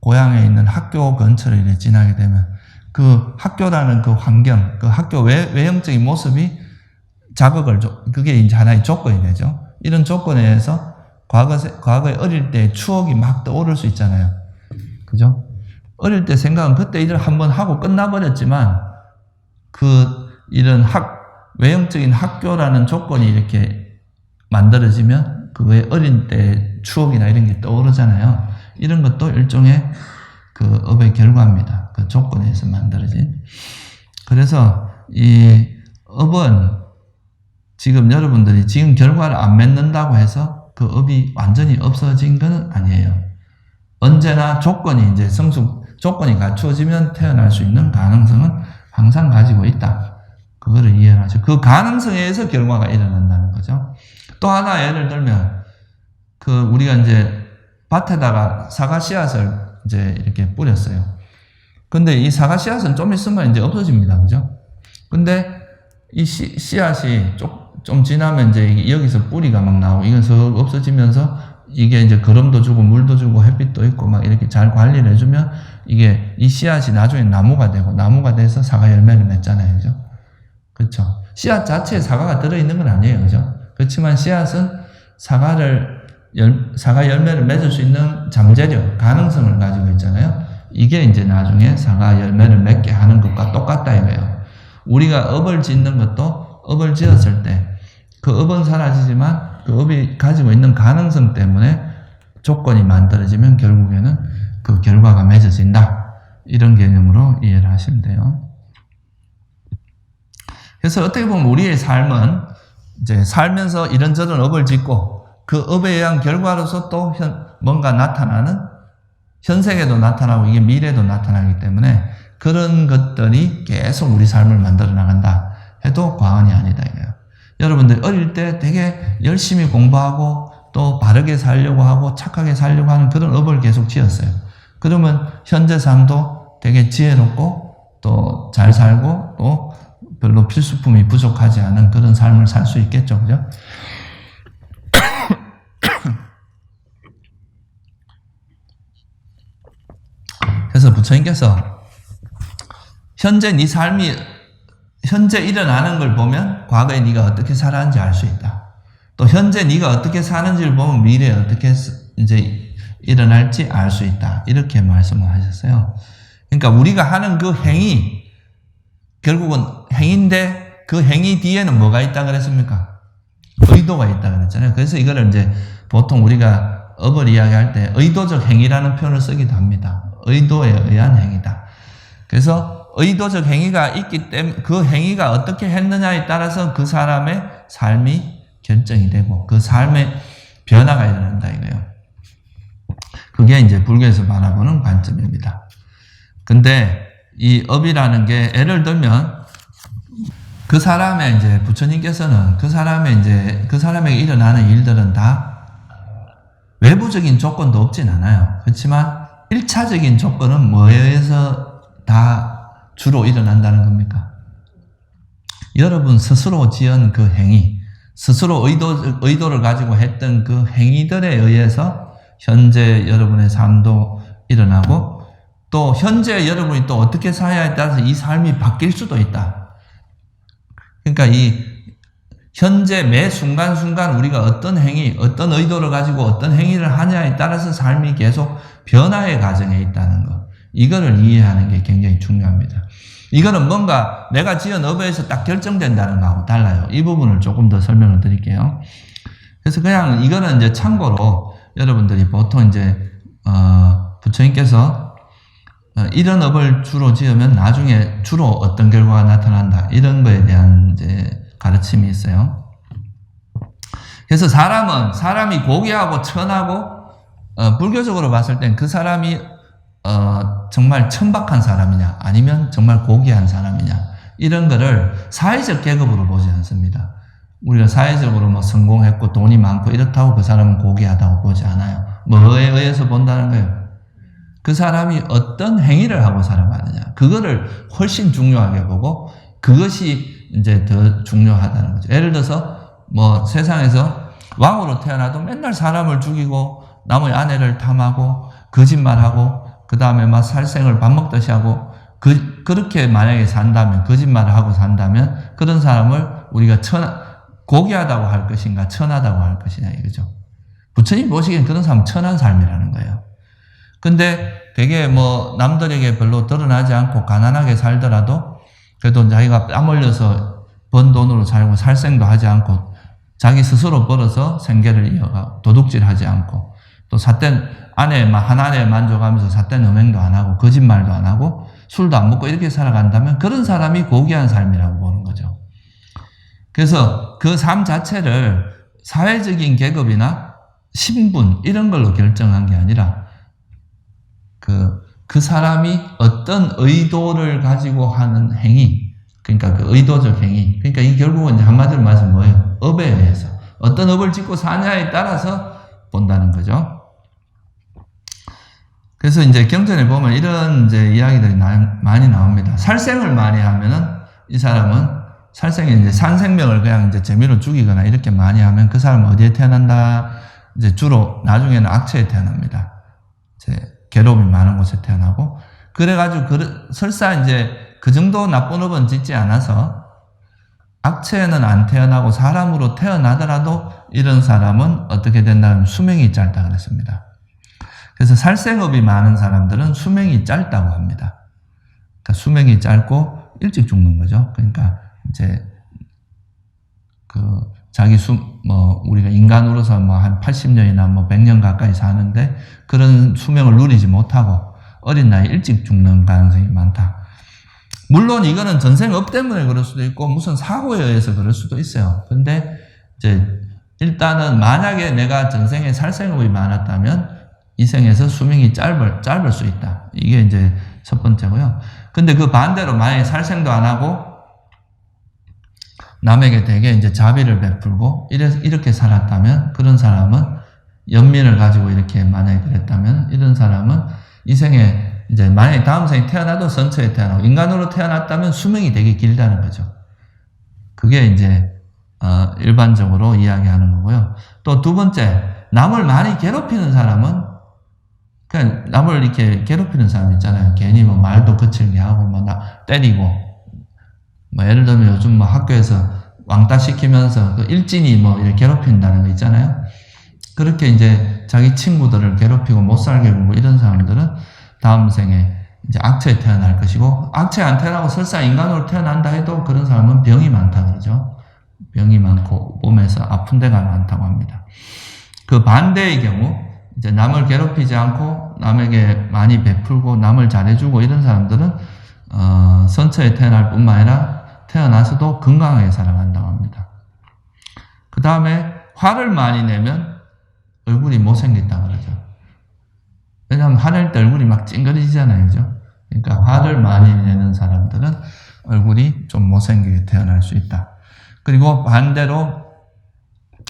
고향에 있는 학교 근처를 이렇게 지나게 되면 그 학교라는 그 환경, 그 학교 외형적인 모습이 자극을 그게 이제 하나의 조건이 되죠. 이런 조건에 의해서 과거에 어릴 때 추억이 막 떠오를 수 있잖아요. 그죠? 어릴 때 생각은 그때 일을 한번 하고 끝나버렸지만 이런 외형적인 학교라는 조건이 이렇게 만들어지면 그거에 어린 때 추억이나 이런 게 떠오르잖아요. 이런 것도 일종의 그 업의 결과입니다. 그 조건에 의해서 만들어진. 그래서 이 업은 지금 여러분들이 지금 결과를 안 맺는다고 해서 그 업이 완전히 없어진 건 아니에요. 언제나 조건이 갖추어지면 태어날 수 있는 가능성은 항상 가지고 있다. 그거를 이해하죠. 그 가능성에 의해서 결과가 일어난다는 거죠. 또 하나 예를 들면, 우리가 이제 밭에다가 사과 씨앗을 이제 이렇게 뿌렸어요. 근데 이 사과 씨앗은 좀 있으면 이제 없어집니다. 그죠? 근데 이 씨앗이 좀 지나면 이제 여기서 뿌리가 막 나오고, 이건 석 없어지면서 이게 이제 거름도 주고 물도 주고 햇빛도 있고 막 이렇게 잘 관리를 해주면 이 씨앗이 나중에 나무가 되고, 나무가 돼서 사과 열매를 맺잖아요. 그죠? 그렇죠. 씨앗 자체에 사과가 들어있는 건 아니에요. 그죠? 그렇지만 씨앗은 사과 열매를 맺을 수 있는 잠재력, 가능성을 가지고 있잖아요. 이게 이제 나중에 사과 열매를 맺게 하는 것과 똑같다 이거예요. 우리가 업을 짓는 것도 업을 지었을 때 그 업은 사라지지만 그 업이 가지고 있는 가능성 때문에 조건이 만들어지면 결국에는 그 결과가 맺어진다. 이런 개념으로 이해를 하시면 돼요. 그래서 어떻게 보면 우리의 삶은 이제 살면서 이런저런 업을 짓고 그 업에 의한 결과로서 또 뭔가 나타나는, 현생에도 나타나고 이게 미래에도 나타나기 때문에 그런 것들이 계속 우리 삶을 만들어 나간다 해도 과언이 아니다 이거예요. 여러분들 어릴 때 되게 열심히 공부하고 또 바르게 살려고 하고 착하게 살려고 하는 그런 업을 계속 지었어요. 그러면 현재 삶도 되게 지혜롭고 또 잘 살고 또 별로 필수품이 부족하지 않은 그런 삶을 살 수 있겠죠. 그죠? 그래서 부처님께서 현재 네 삶이 현재 일어나는 걸 보면 과거에 네가 어떻게 살았는지 알 수 있다. 또 현재 네가 어떻게 사는지를 보면 미래에 어떻게 이제 일어날지 알 수 있다. 이렇게 말씀을 하셨어요. 그러니까 우리가 하는 그 행위, 결국은 행위인데 그 행위 뒤에는 뭐가 있다 그랬습니까? 의도가 있다 그랬잖아요. 그래서 이거를 이제 보통 우리가 업을 이야기할 때 의도적 행위라는 표현을 쓰기도 합니다. 의도에 의한 행위다. 그래서 의도적 행위가 있기 때문에 그 행위가 어떻게 했느냐에 따라서 그 사람의 삶이 결정이 되고 그 삶의 변화가 일어난다 이거예요. 그게 이제 불교에서 바라보는 관점입니다. 근데 이 업이라는 게 예를 들면 그 사람의 이제 부처님께서는 그 사람에게 일어나는 일들은 다 외부적인 조건도 없진 않아요. 그렇지만 1차적인 조건은 뭐에 의해서 다 주로 일어난다는 겁니까? 여러분 스스로 지은 그 행위, 스스로 의도를 가지고 했던 그 행위들에 의해서 현재 여러분의 삶도 일어나고 또 현재 여러분이 또 어떻게 살아야에 따라서 이 삶이 바뀔 수도 있다. 그러니까 이 현재 매 순간순간 우리가 어떤 행위, 어떤 의도를 가지고 어떤 행위를 하냐에 따라서 삶이 계속 변화의 과정에 있다는 것. 이거를 이해하는 게 굉장히 중요합니다. 이거는 뭔가 내가 지은 업에서 딱 결정된다는 거하고 달라요. 이 부분을 조금 더 설명을 드릴게요. 그래서 그냥 이거는 이제 참고로 여러분들이 보통 이제 부처님께서 이런 업을 주로 지으면 나중에 주로 어떤 결과가 나타난다. 이런 거에 대한 이제 가르침이 있어요. 그래서 사람이 고귀하고 천하고 불교적으로 봤을 땐 그 사람이 정말 천박한 사람이냐 아니면 정말 고귀한 사람이냐 이런 거를 사회적 계급으로 보지 않습니다. 우리가 사회적으로 뭐 성공했고 돈이 많고 이렇다고 그 사람은 고귀하다고 보지 않아요. 뭐에 의해서 본다는 거예요? 그 사람이 어떤 행위를 하고 살아가느냐 그거를 훨씬 중요하게 보고 그것이 이제 더 중요하다는 거죠. 예를 들어서 뭐 세상에서 왕으로 태어나도 맨날 사람을 죽이고 남의 아내를 탐하고 거짓말하고 그 다음에 막 살생을 밥 먹듯이 하고 그렇게 만약에 산다면 거짓말을 하고 산다면 그런 사람을 우리가 고귀하다고 할 것인가, 천하다고 할 것이냐, 이거죠. 부처님 보시기엔 그런 사람은 천한 삶이라는 거예요. 근데 되게 뭐 남들에게 별로 드러나지 않고 가난하게 살더라도 그래도 자기가 땀 흘려서 번 돈으로 살고 살생도 하지 않고 자기 스스로 벌어서 생계를 이어가 도둑질하지 않고 또 삿된 한 아내에 만족하면서 삿된 음행도 안 하고 거짓말도 안 하고 술도 안 먹고 이렇게 살아간다면 그런 사람이 고귀한 삶이라고 보는 거죠. 그래서 그 삶 자체를 사회적인 계급이나 신분 이런 걸로 결정한 게 아니라 그 사람이 어떤 의도를 가지고 하는 행위, 그러니까 그 의도적 행위, 그러니까 이 결국은 한마디로 말하면 뭐예요? 업에 의해서 어떤 업을 짓고 사냐에 따라서 본다는 거죠. 그래서 이제 경전에 보면 이런 이제 이야기들이 많이 나옵니다. 살생을 많이 하면은 이 사람은 살생에 이제 산생명을 그냥 이제 재미로 죽이거나 이렇게 많이 하면 그 사람은 어디에 태어난다? 이제 주로 나중에는 악체에 태어납니다. 이제 괴로움이 많은 곳에 태어나고 그래가지고 설사 이제 그 정도 나쁜 업은 짓지 않아서 악체에는 안 태어나고 사람으로 태어나더라도 이런 사람은 어떻게 된다면 수명이 짧다 그랬습니다. 그래서 살생업이 많은 사람들은 수명이 짧다고 합니다. 그러니까 수명이 짧고 일찍 죽는 거죠. 그러니까 이제 우리가 인간으로서 한 80년이나 100년 가까이 사는데 그런 수명을 누리지 못하고 어린 나이에 일찍 죽는 가능성이 많다. 물론 이거는 전생업 때문에 그럴 수도 있고 무슨 사고에 의해서 그럴 수도 있어요. 근데 이제 일단은 만약에 내가 전생에 살생업이 많았다면 이 생에서 수명이 짧을 수 있다. 이게 이제 첫 번째고요. 근데 그 반대로 만약에 살생도 안 하고 남에게 되게 이제 자비를 베풀고 이렇게 살았다면 그런 사람은 연민을 가지고 이렇게 만약에 그랬다면 이런 사람은 이 생에 이제 만약에 다음 생에 태어나도 선처에 태어나고 인간으로 태어났다면 수명이 되게 길다는 거죠. 그게 이제 일반적으로 이야기하는 거고요. 또 두 번째, 남을 많이 괴롭히는 사람은 그냥 남을 이렇게 괴롭히는 사람 있잖아요. 괜히 말도 거칠게 하고 때리고 예를 들면 요즘 학교에서 왕따 시키면서 일진이 이렇게 괴롭힌다는 거 있잖아요. 그렇게 이제 자기 친구들을 괴롭히고 못 살게 굴고 이런 사람들은 다음 생에 이제 악체에 태어날 것이고 악체에 안 태어나고 설사 인간으로 태어난다 해도 그런 사람은 병이 많다 그러죠. 병이 많고 몸에서 아픈 데가 많다고 합니다. 그 반대의 경우 이제 남을 괴롭히지 않고 남에게 많이 베풀고 남을 잘해주고 이런 사람들은 선처에 태어날 뿐만 아니라 태어나서도 건강하게 살아간다고 합니다. 그 다음에 화를 많이 내면 얼굴이 못생겼다 그러죠. 왜냐하면 화낼 때 얼굴이 막 찡그리잖아요. 그죠? 그러니까 화를 많이 내는 사람들은 얼굴이 좀 못생기게 태어날 수 있다. 그리고 반대로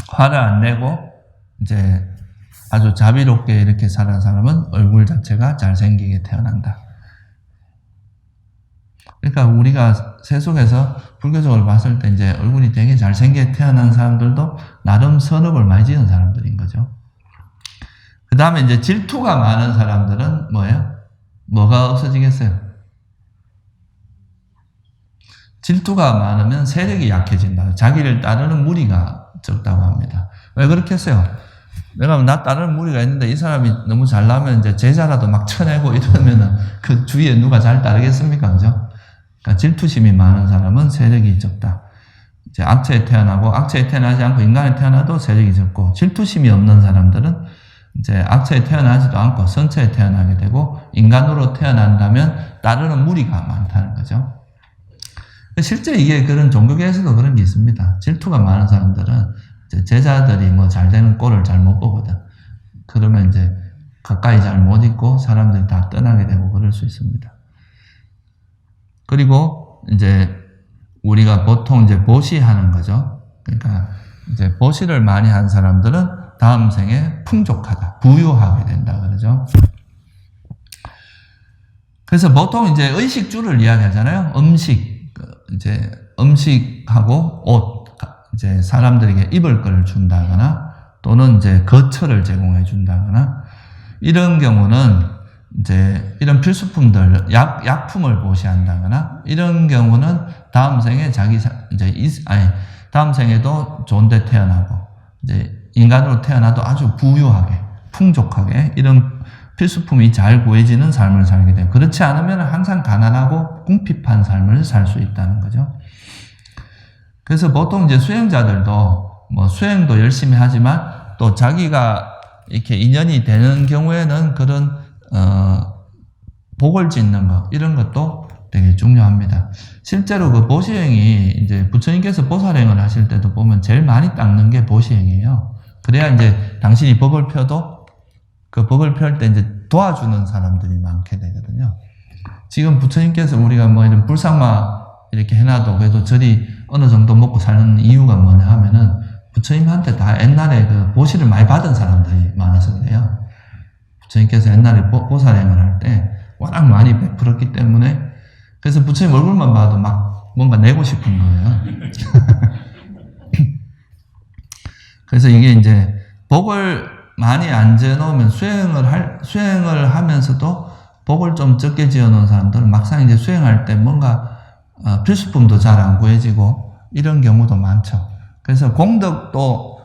화를 안 내고 이제 아주 자비롭게 이렇게 사는 사람은 얼굴 자체가 잘생기게 태어난다. 그러니까 우리가 세속에서 불교적으로 봤을 때 이제 얼굴이 되게 잘생기게 태어난 사람들도 나름 선업을 많이 지은 사람들인 거죠. 그 다음에 이제 질투가 많은 사람들은 뭐예요? 뭐가 없어지겠어요? 질투가 많으면 세력이 약해진다. 자기를 따르는 무리가 적다고 합니다. 왜 그렇게 했어요? 왜냐하면 나 따르는 무리가 있는데 이 사람이 너무 잘나면 이제 제자라도 막 쳐내고 이러면은 그 주위에 누가 잘 따르겠습니까? 그죠? 그러니까 질투심이 많은 사람은 세력이 적다. 이제 악체에 태어나고 악체에 태어나지 않고 인간에 태어나도 세력이 적고 질투심이 없는 사람들은 이제 악체에 태어나지도 않고 선체에 태어나게 되고 인간으로 태어난다면 따르는 무리가 많다는 거죠. 실제 이게 그런 종교계에서도 그런 게 있습니다. 질투가 많은 사람들은 제자들이 잘 되는 꼴을 잘 못 보거든. 그러면 이제 가까이 잘 못 있고 사람들이 다 떠나게 되고 그럴 수 있습니다. 그리고 이제 우리가 보통 이제 보시하는 거죠. 그러니까 이제 보시를 많이 한 사람들은 다음 생에 풍족하다, 부유하게 된다 그러죠. 그래서 보통 이제 의식주를 이야기하잖아요. 이제 음식하고 옷, 이제 사람들에게 입을 걸 준다거나 또는 이제 거처를 제공해 준다거나 이런 경우는 이제 이런 필수품들, 약품을 보시한다거나 이런 경우는 다음 생에 다음 생에도 좋은 데 태어나고, 이제 인간으로 태어나도 아주 부유하게, 풍족하게, 이런 필수품이 잘 구해지는 삶을 살게 돼요. 그렇지 않으면 항상 가난하고 궁핍한 삶을 살 수 있다는 거죠. 그래서 보통 이제 수행자들도 뭐 수행도 열심히 하지만 또 자기가 이렇게 인연이 되는 경우에는 그런 복을 짓는 것, 이런 것도 되게 중요합니다. 실제로 그 보시행이 이제 부처님께서 보살행을 하실 때도 보면 제일 많이 닦는 게 보시행이에요. 그래야 이제 당신이 법을 펴도 그 법을 펼 때 이제 도와주는 사람들이 많게 되거든요. 지금 부처님께서 우리가 뭐 이런 불상마 이렇게 해놔도 그래도 저리 어느 정도 먹고 사는 이유가 뭐냐 하면은 부처님한테 다 옛날에 그 보시를 많이 받은 사람들이 많아서 그래요. 부처님께서 옛날에 보살행을 할 때 워낙 많이 베풀었기 때문에, 그래서 부처님 얼굴만 봐도 막 뭔가 내고 싶은 거예요. 그래서 이게 이제 복을 많이 안 지어놓으면 수행을 하면서도 복을 좀 적게 지어놓은 사람들은 막상 이제 수행할 때 뭔가 필수품도 잘 안 구해지고 이런 경우도 많죠. 그래서 공덕도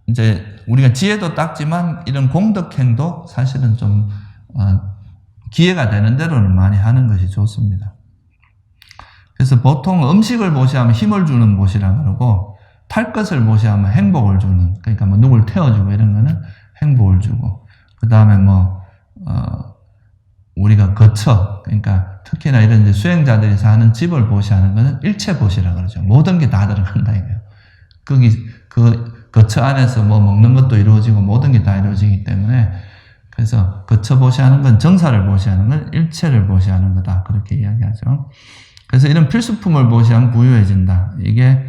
이제 우리가 지혜도 닦지만 이런 공덕행도 사실은 좀 기회가 되는 대로는 많이 하는 것이 좋습니다. 그래서 보통 음식을 보시하면 힘을 주는 보시라 그러고, 탈 것을 보시하면 행복을 주는, 그러니까 뭐 누굴 태워주고 이런 거는 행복을 주고, 그 다음에 뭐 우리가 거처, 그러니까 특히나 이런 이제 수행자들이 사는 집을 보시하는 거는 일체 보시라 그러죠. 모든 게 다 들어간다 이거예요. 거기 그 거처 안에서 뭐 먹는 것도 이루어지고 모든 게 다 이루어지기 때문에, 그래서 거처 보시하는 건 정사를 보시하는 건 일체를 보시하는 거다, 그렇게 이야기하죠. 그래서 이런 필수품을 보시하면 부유해진다, 이게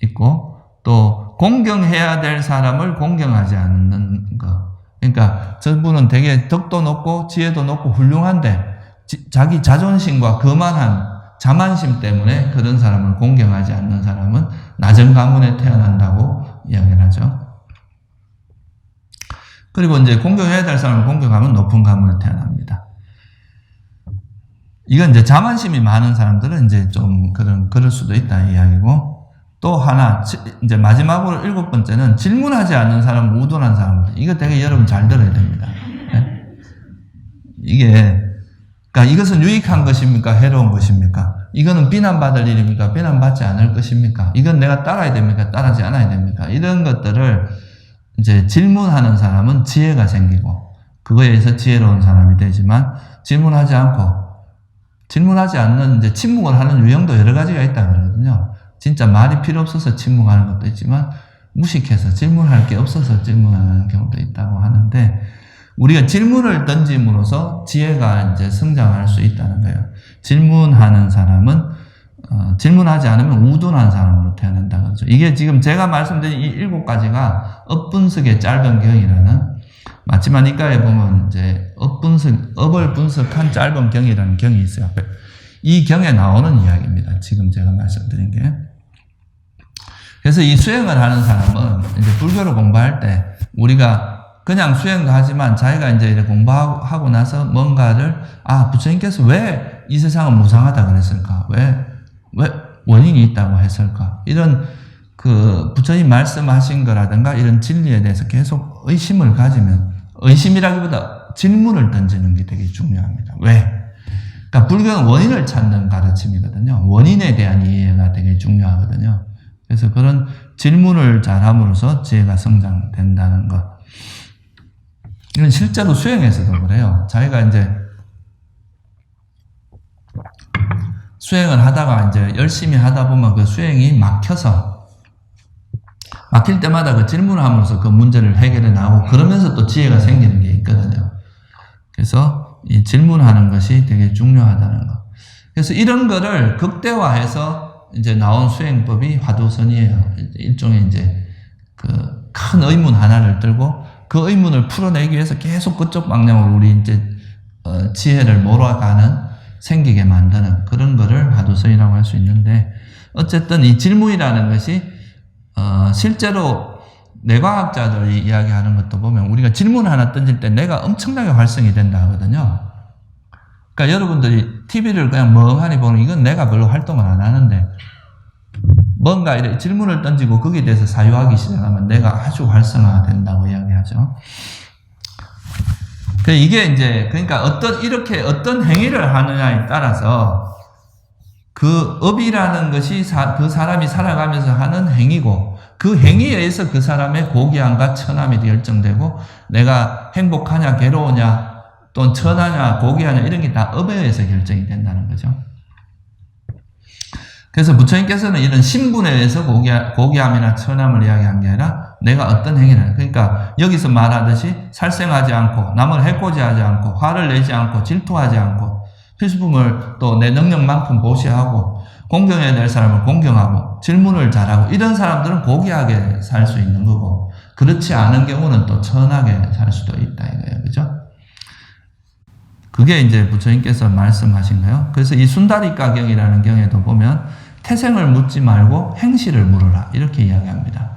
있고, 또 공경해야 될 사람을 공경하지 않는 거. 그러니까 저분은 되게 덕도 높고 지혜도 높고 훌륭한데 자기 자존심과 거만한 자만심 때문에 그런 사람을 공경하지 않는 사람은 낮은 가문에 태어난다고 이야기를 하죠. 그리고 이제 공경해야 될 사람을 공경하면 높은 가문에 태어납니다. 이건 이제 자만심이 많은 사람들은 이제 좀 그럴 수도 있다 이야기고, 또 하나, 이제 마지막으로 7번째는 질문하지 않는 사람, 우둔한 사람들. 이거 되게 여러분 잘 들어야 됩니다. 네? 이게, 그러니까 이것은 유익한 것입니까? 해로운 것입니까? 이거는 비난받을 일입니까? 비난받지 않을 것입니까? 이건 내가 따라야 됩니까? 따르지 않아야 됩니까? 이런 것들을 이제 질문하는 사람은 지혜가 생기고, 그거에 의해서 지혜로운 사람이 되지만, 질문하지 않는 이제 침묵을 하는 유형도 여러 가지가 있다 그러거든요. 진짜 말이 필요 없어서 침묵하는 것도 있지만, 무식해서 질문할 게 없어서 질문하는 경우도 있다고 하는데, 우리가 질문을 던짐으로써 지혜가 이제 성장할 수 있다는 거예요. 질문하는 사람은 질문하지 않으면 우둔한 사람으로 태어난다 그러죠. 이게 지금 제가 말씀드린 이 7가지가 업분석의 짧은 경이라는, 마치마니까에 보면 이제 업을 분석한 짧은 경이라는 경이 있어요. 이 경에 나오는 이야기입니다. 지금 제가 말씀드린 게. 그래서 이 수행을 하는 사람은 이제 불교를 공부할 때 우리가 그냥 수행도 하지만 자기가 이제 이렇게 공부하고 나서 뭔가를, 부처님께서 왜 이 세상은 무상하다 그랬을까? 왜 원인이 있다고 했을까? 이런 그 부처님 말씀하신 거라든가 이런 진리에 대해서 계속 의심을 가지면, 의심이라기보다 질문을 던지는 게 되게 중요합니다. 왜? 그러니까 불교는 원인을 찾는 가르침이거든요. 원인에 대한 이해가 되게 중요하거든요. 그래서 그런 질문을 잘함으로써 지혜가 성장된다는 것. 이건 실제로 수행에서도 그래요. 자기가 이제 수행을 하다가 이제 열심히 하다 보면 그 수행이 막혀서, 막힐 때마다 그 질문을 함으로써 그 문제를 해결해 나오고, 그러면서 또 지혜가 생기는 게 있거든요. 그래서 이 질문하는 것이 되게 중요하다는 거. 그래서 이런 거를 극대화해서 이제 나온 수행법이 화두선이에요. 일종의 이제 그 큰 의문 하나를 들고 그 의문을 풀어내기 위해서 계속 그쪽 방향으로 우리 이제 지혜를 몰아가는, 생기게 만드는 그런 거를 화두선이라고 할 수 있는데, 어쨌든 이 질문이라는 것이 실제로 뇌과학자들이 이야기하는 것도 보면 우리가 질문 하나 던질 때 뇌가 엄청나게 활성이 된다 하거든요. 그러니까 여러분들이 TV를 그냥 멍하니 보는, 이건 뇌가 별로 활동을 안 하는데, 뭔가 이렇게 질문을 던지고 거기에 대해서 사유하기 시작하면 내가 아주 활성화된다고 이야기하죠. 이게 이제, 그러니까 어떤 행위를 하느냐에 따라서 그 업이라는 것이 그 사람이 살아가면서 하는 행위고, 그 행위에 의해서 그 사람의 고귀함과 천함이 결정되고, 내가 행복하냐, 괴로우냐, 또는 천하냐, 고귀하냐, 이런 게 다 업에 의해서 결정이 된다는 거죠. 그래서 부처님께서는 이런 신분에 의해서 고귀함이나 천함을 이야기한 게 아니라 내가 어떤 행위를, 그러니까 여기서 말하듯이 살생하지 않고, 남을 해코지하지 않고, 화를 내지 않고, 질투하지 않고, 필수품을 또 내 능력만큼 보시하고, 공경해야 될 사람을 공경하고, 질문을 잘하고, 이런 사람들은 고귀하게 살 수 있는 거고, 그렇지 않은 경우는 또 천하게 살 수도 있다 이거예요. 그죠? 그게 이제 부처님께서 말씀하신 거예요. 그래서 이 순다리까 경이라는 경에도 보면 태생을 묻지 말고 행실을 물으라 이렇게 이야기합니다.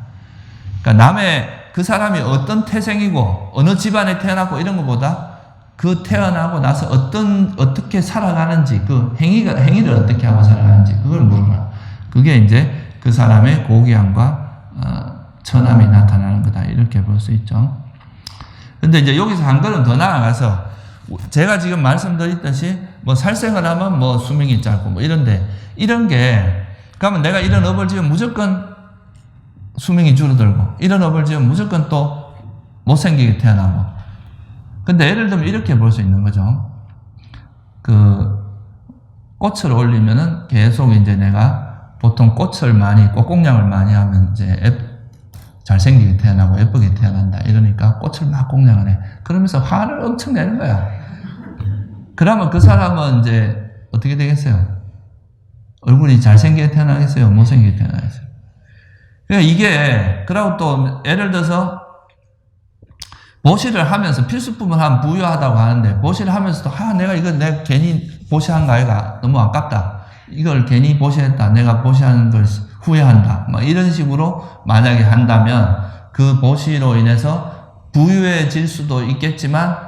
그러니까 남의 그 사람이 어떤 태생이고 어느 집안에 태어났고 이런 것보다 그 태어나고 나서 어떻게 살아가는지, 그 행위를 어떻게 하고 살아가는지 그걸 물으라. 그게 이제 그 사람의 고귀함과 천함이 나타나는 거다 이렇게 볼 수 있죠. 근데 이제 여기서 한 걸음 더 나아가서 제가 지금 말씀드렸듯이 뭐 살생을 하면 뭐 수명이 짧고 뭐 이런데, 이런 게 그러면 내가 이런 업을 지으면 무조건 수명이 줄어들고, 이런 업을 지으면 무조건 또 못생기게 태어나고. 근데 예를 들면 이렇게 볼 수 있는 거죠. 그 꽃을 올리면은 계속 이제 내가 보통 꽃공량을 많이 하면 이제 잘생기게 태어나고 예쁘게 태어난다 이러니까 꽃을 막 공양을 해. 그러면서 화를 엄청 내는 거야. 그러면 그 사람은 이제 어떻게 되겠어요? 얼굴이 잘생기게 태어나겠어요? 못생기게 태어나겠어요? 그러니까 이게, 그리고 또 예를 들어서 보시를 하면서 필수품을 한 부유하다고 하는데, 보시를 하면서도 내가 괜히 보시한 거 아이가 너무 아깝다, 이걸 괜히 보시했다, 내가 보시하는 걸 후회한다, 뭐 이런 식으로 만약에 한다면 그 보시로 인해서 부유해질 수도 있겠지만,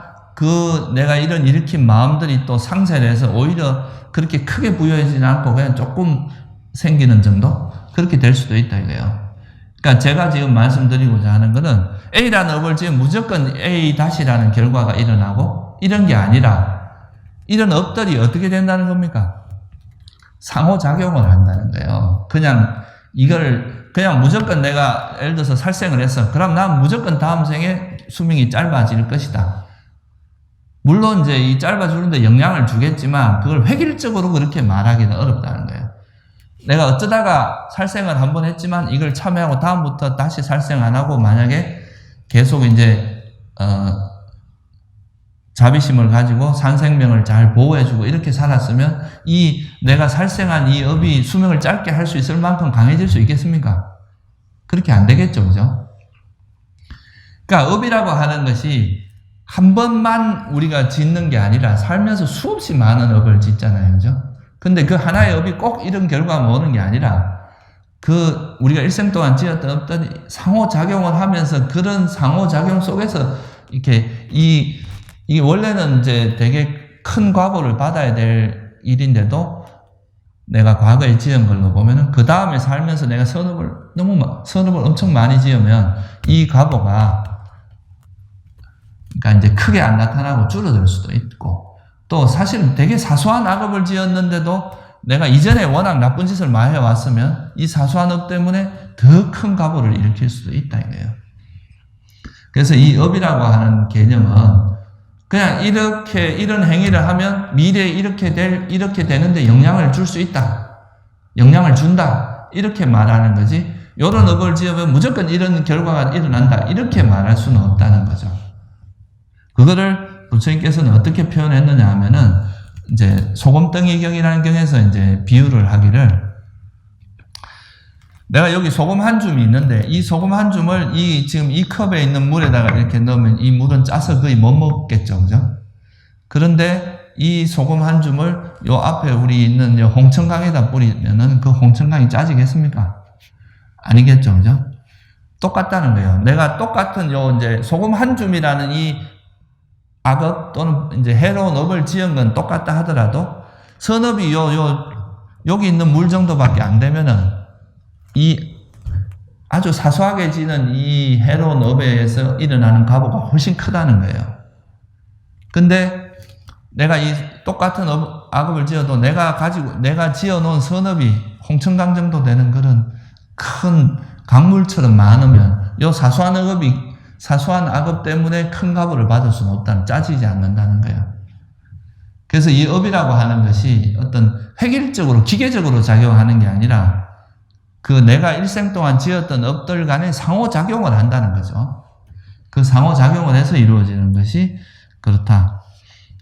내가 일으킨 마음들이 또 상쇄를 해서 오히려 그렇게 크게 부유해지지 않고 그냥 조금 생기는 정도? 그렇게 될 수도 있다 이거예요. 그러니까 제가 지금 말씀드리고자 하는 것은 A라는 업을 지금 무조건 A-라는 결과가 일어나고 이런 게 아니라, 이런 업들이 어떻게 된다는 겁니까? 상호작용을 한다는 거예요. 그냥 무조건 내가 예를 들어서 살생을 했어. 그럼 난 무조건 다음 생에 수명이 짧아질 것이다. 물론 이제 이 짧아지는데 영향을 주겠지만 그걸 획일적으로 그렇게 말하기는 어렵다는 거예요. 내가 어쩌다가 살생을 한번 했지만 이걸 참여하고 다음부터 다시 살생 안 하고 만약에 계속 이제 자비심을 가지고 산생명을 잘 보호해주고 이렇게 살았으면 내가 살생한 이 업이 수명을 짧게 할 수 있을 만큼 강해질 수 있겠습니까? 그렇게 안 되겠죠, 그죠? 그러니까 업이라고 하는 것이 한 번만 우리가 짓는 게 아니라 살면서 수없이 많은 업을 짓잖아요, 그죠? 근데 그 하나의 업이 꼭 이런 결과가 오는 게 아니라 우리가 일생 동안 지었던 업들이 상호작용을 하면서 그런 상호작용 속에서 이렇게 이게 원래는 이제 되게 큰 과보를 받아야 될 일인데도 내가 과거에 지은 걸로 보면은 그 다음에 살면서 내가 선업을 엄청 많이 지으면 이 과보가 그러니까 이제 크게 안 나타나고 줄어들 수도 있고, 또 사실은 되게 사소한 악업을 지었는데도 내가 이전에 워낙 나쁜 짓을 많이 해왔으면 이 사소한 업 때문에 더 큰 과보를 일으킬 수도 있다 이거예요. 그래서 이 업이라고 하는 개념은 그냥 이런 행위를 하면 미래에 이렇게 되는데 영향을 줄 수 있다, 영향을 준다 이렇게 말하는 거지, 이런 업을 지으면 무조건 이런 결과가 일어난다 이렇게 말할 수는 없다는 거죠. 그거를 부처님께서는 어떻게 표현했느냐 하면은 이제 소금덩이경이라는 경에서 이제 비유를 하기를, 내가 여기 소금 한 줌이 있는데 이 소금 한 줌을 지금 이 컵에 있는 물에다가 이렇게 넣으면 이 물은 짜서 거의 못 먹겠죠, 그죠? 그런데 이 소금 한 줌을 요 앞에 우리 있는 요 홍천강에다 뿌리면은 그 홍천강이 짜지겠습니까? 아니겠죠, 그죠? 똑같다는 거예요. 내가 똑같은 이제 소금 한 줌이라는 이 악업 또는 이제 해로운 업을 지은 건 똑같다 하더라도 선업이 여기 있는 물 정도밖에 안 되면은 이 아주 사소하게 지는 이 해로운 업에서 일어나는 가보가 훨씬 크다는 거예요. 근데 내가 이 똑같은 악업을 지어도 내가 지어놓은 선업이 홍천강 정도 되는 그런 큰 강물처럼 많으면 요 사소한 악업 때문에 큰 가보를 받을 수는 없다는, 짜지지 않는다는 거예요. 그래서 이 업이라고 하는 것이 어떤 획일적으로 기계적으로 작용하는 게 아니라 그 내가 일생 동안 지었던 업들 간에 상호작용을 한다는 거죠. 그 상호작용을 해서 이루어지는 것이 그렇다.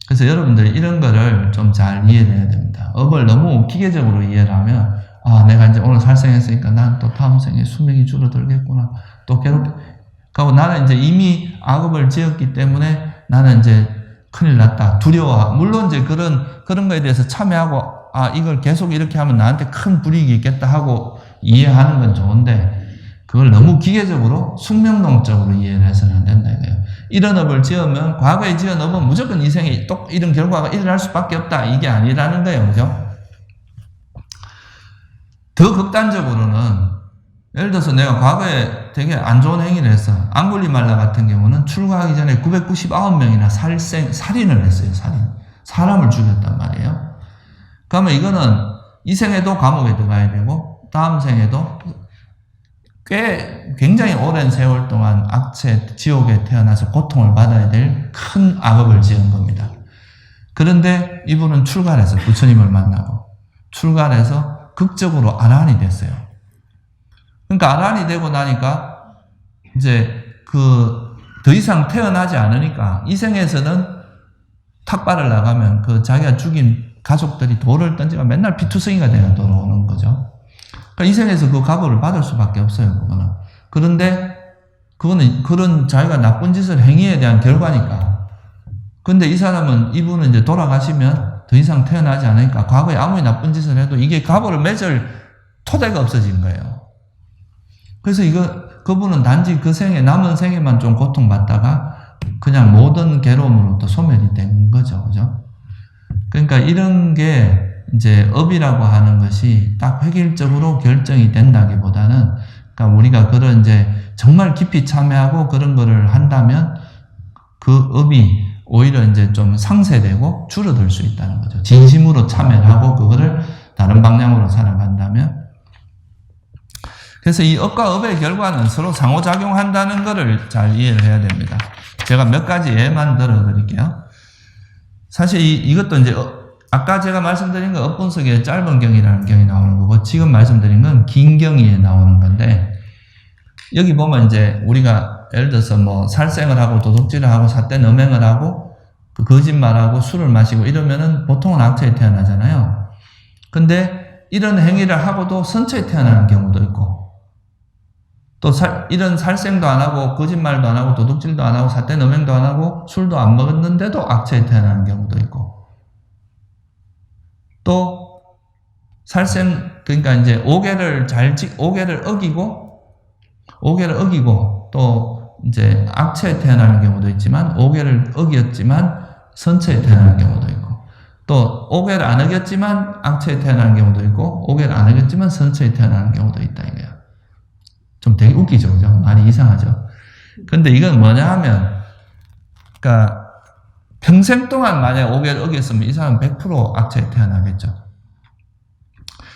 그래서 여러분들 이런 거를 좀 잘 이해를 해야 됩니다. 업을 너무 기계적으로 이해를 하면 내가 이제 오늘 살생했으니까 난 또 다음 생에 수명이 줄어들겠구나. 또 그리고 나는 이제 이미 악업을 지었기 때문에 나는 이제 큰일 났다. 두려워. 물론 이제 그런 거에 대해서 참여하고 이걸 계속 이렇게 하면 나한테 큰 불이익이 있겠다 하고 이해하는 건 좋은데 그걸 너무 기계적으로 숙명론적으로 이해를 해서는 안 된다 이거예요. 이런 업을 지으면 과거에 지은 업은 무조건 이 생에 또 이런 결과가 일어날 수밖에 없다. 이게 아니라는 거예요. 그죠? 더 극단적으로는 예를 들어서 내가 과거에 되게 안 좋은 행위를 했어. 앙굴리말라 같은 경우는 출가하기 전에 999명이나 살인을 했어요. 사람을 죽였단 말이에요. 그러면 이거는 이 생에도 감옥에 들어가야 되고 다음 생에도 굉장히 오랜 세월 동안 악체 지옥에 태어나서 고통을 받아야 될 큰 악업을 지은 겁니다. 그런데 이분은 출가를 했어요. 부처님을 만나고 출가를 해서 극적으로 아라한이 됐어요. 그러니까 아라한이 되고 나니까 이제 더 이상 태어나지 않으니까 이 생에서는 탁발을 나가면 자기가 죽인 가족들이 돌을 던지면 맨날 피투성이가 되어 돌아오는 거죠. 그러니까 이 생에서 그 가보를 받을 수밖에 없어요. 그거는. 그런데 그거는 그런 자기가 나쁜 짓을 행위에 대한 결과니까. 근데 이분은 이제 돌아가시면 더 이상 태어나지 않으니까 과거에 아무리 나쁜 짓을 해도 이게 가보를 맺을 토대가 없어진 거예요. 그래서 그분은 단지 그 생에, 남은 생에만 좀 고통받다가 그냥 모든 괴로움으로부터 소멸이 된 거죠. 그죠? 그러니까 이런 게 이제 업이라고 하는 것이 딱 획일적으로 결정이 된다기보다는 그러니까 우리가 그런 이제 정말 깊이 참여하고 그런 거를 한다면 그 업이 오히려 이제 좀 상쇄되고 줄어들 수 있다는 거죠. 진심으로 참여를 하고 그거를 다른 방향으로 살아간다면. 그래서 이 업과 업의 결과는 서로 상호작용한다는 것을 잘 이해를 해야 됩니다. 제가 몇 가지 예만 들어드릴게요. 사실 이것도 이제 아까 제가 말씀드린 건 업분석의 짧은 경이라는 경이 나오는 거고 지금 말씀드린 건 긴 경이에 나오는 건데 여기 보면 이제 우리가 예를 들어서 뭐 살생을 하고 도둑질을 하고 삿된 음행을 하고 거짓말하고 술을 마시고 이러면은 보통은 악체에 태어나잖아요. 근데 이런 행위를 하고도 선처에 태어나는 경우도 있고 또 이런 살생도 안 하고 거짓말도 안 하고 도둑질도 안 하고 삿된 음행도 안 하고 술도 안 먹었는데도 악체에 태어나는 경우도 있고 또 살생 그러니까 이제 오계를 어기고 또 이제 악체에 태어나는 경우도 있지만 오계를 어겼지만 선처에 태어나는 경우도 있고 또 오계를 안 어겼지만 악체에 태어나는 경우도 있고 오계를 안 어겼지만 선처에 태어나는 경우도 있다 이거야. 좀 되게 웃기죠, 그죠? 많이 이상하죠. 근데 이건 뭐냐 하면 그러니까 평생 동안 만약에 오계를 어겼으면 이 사람은 100% 악체에 태어나겠죠.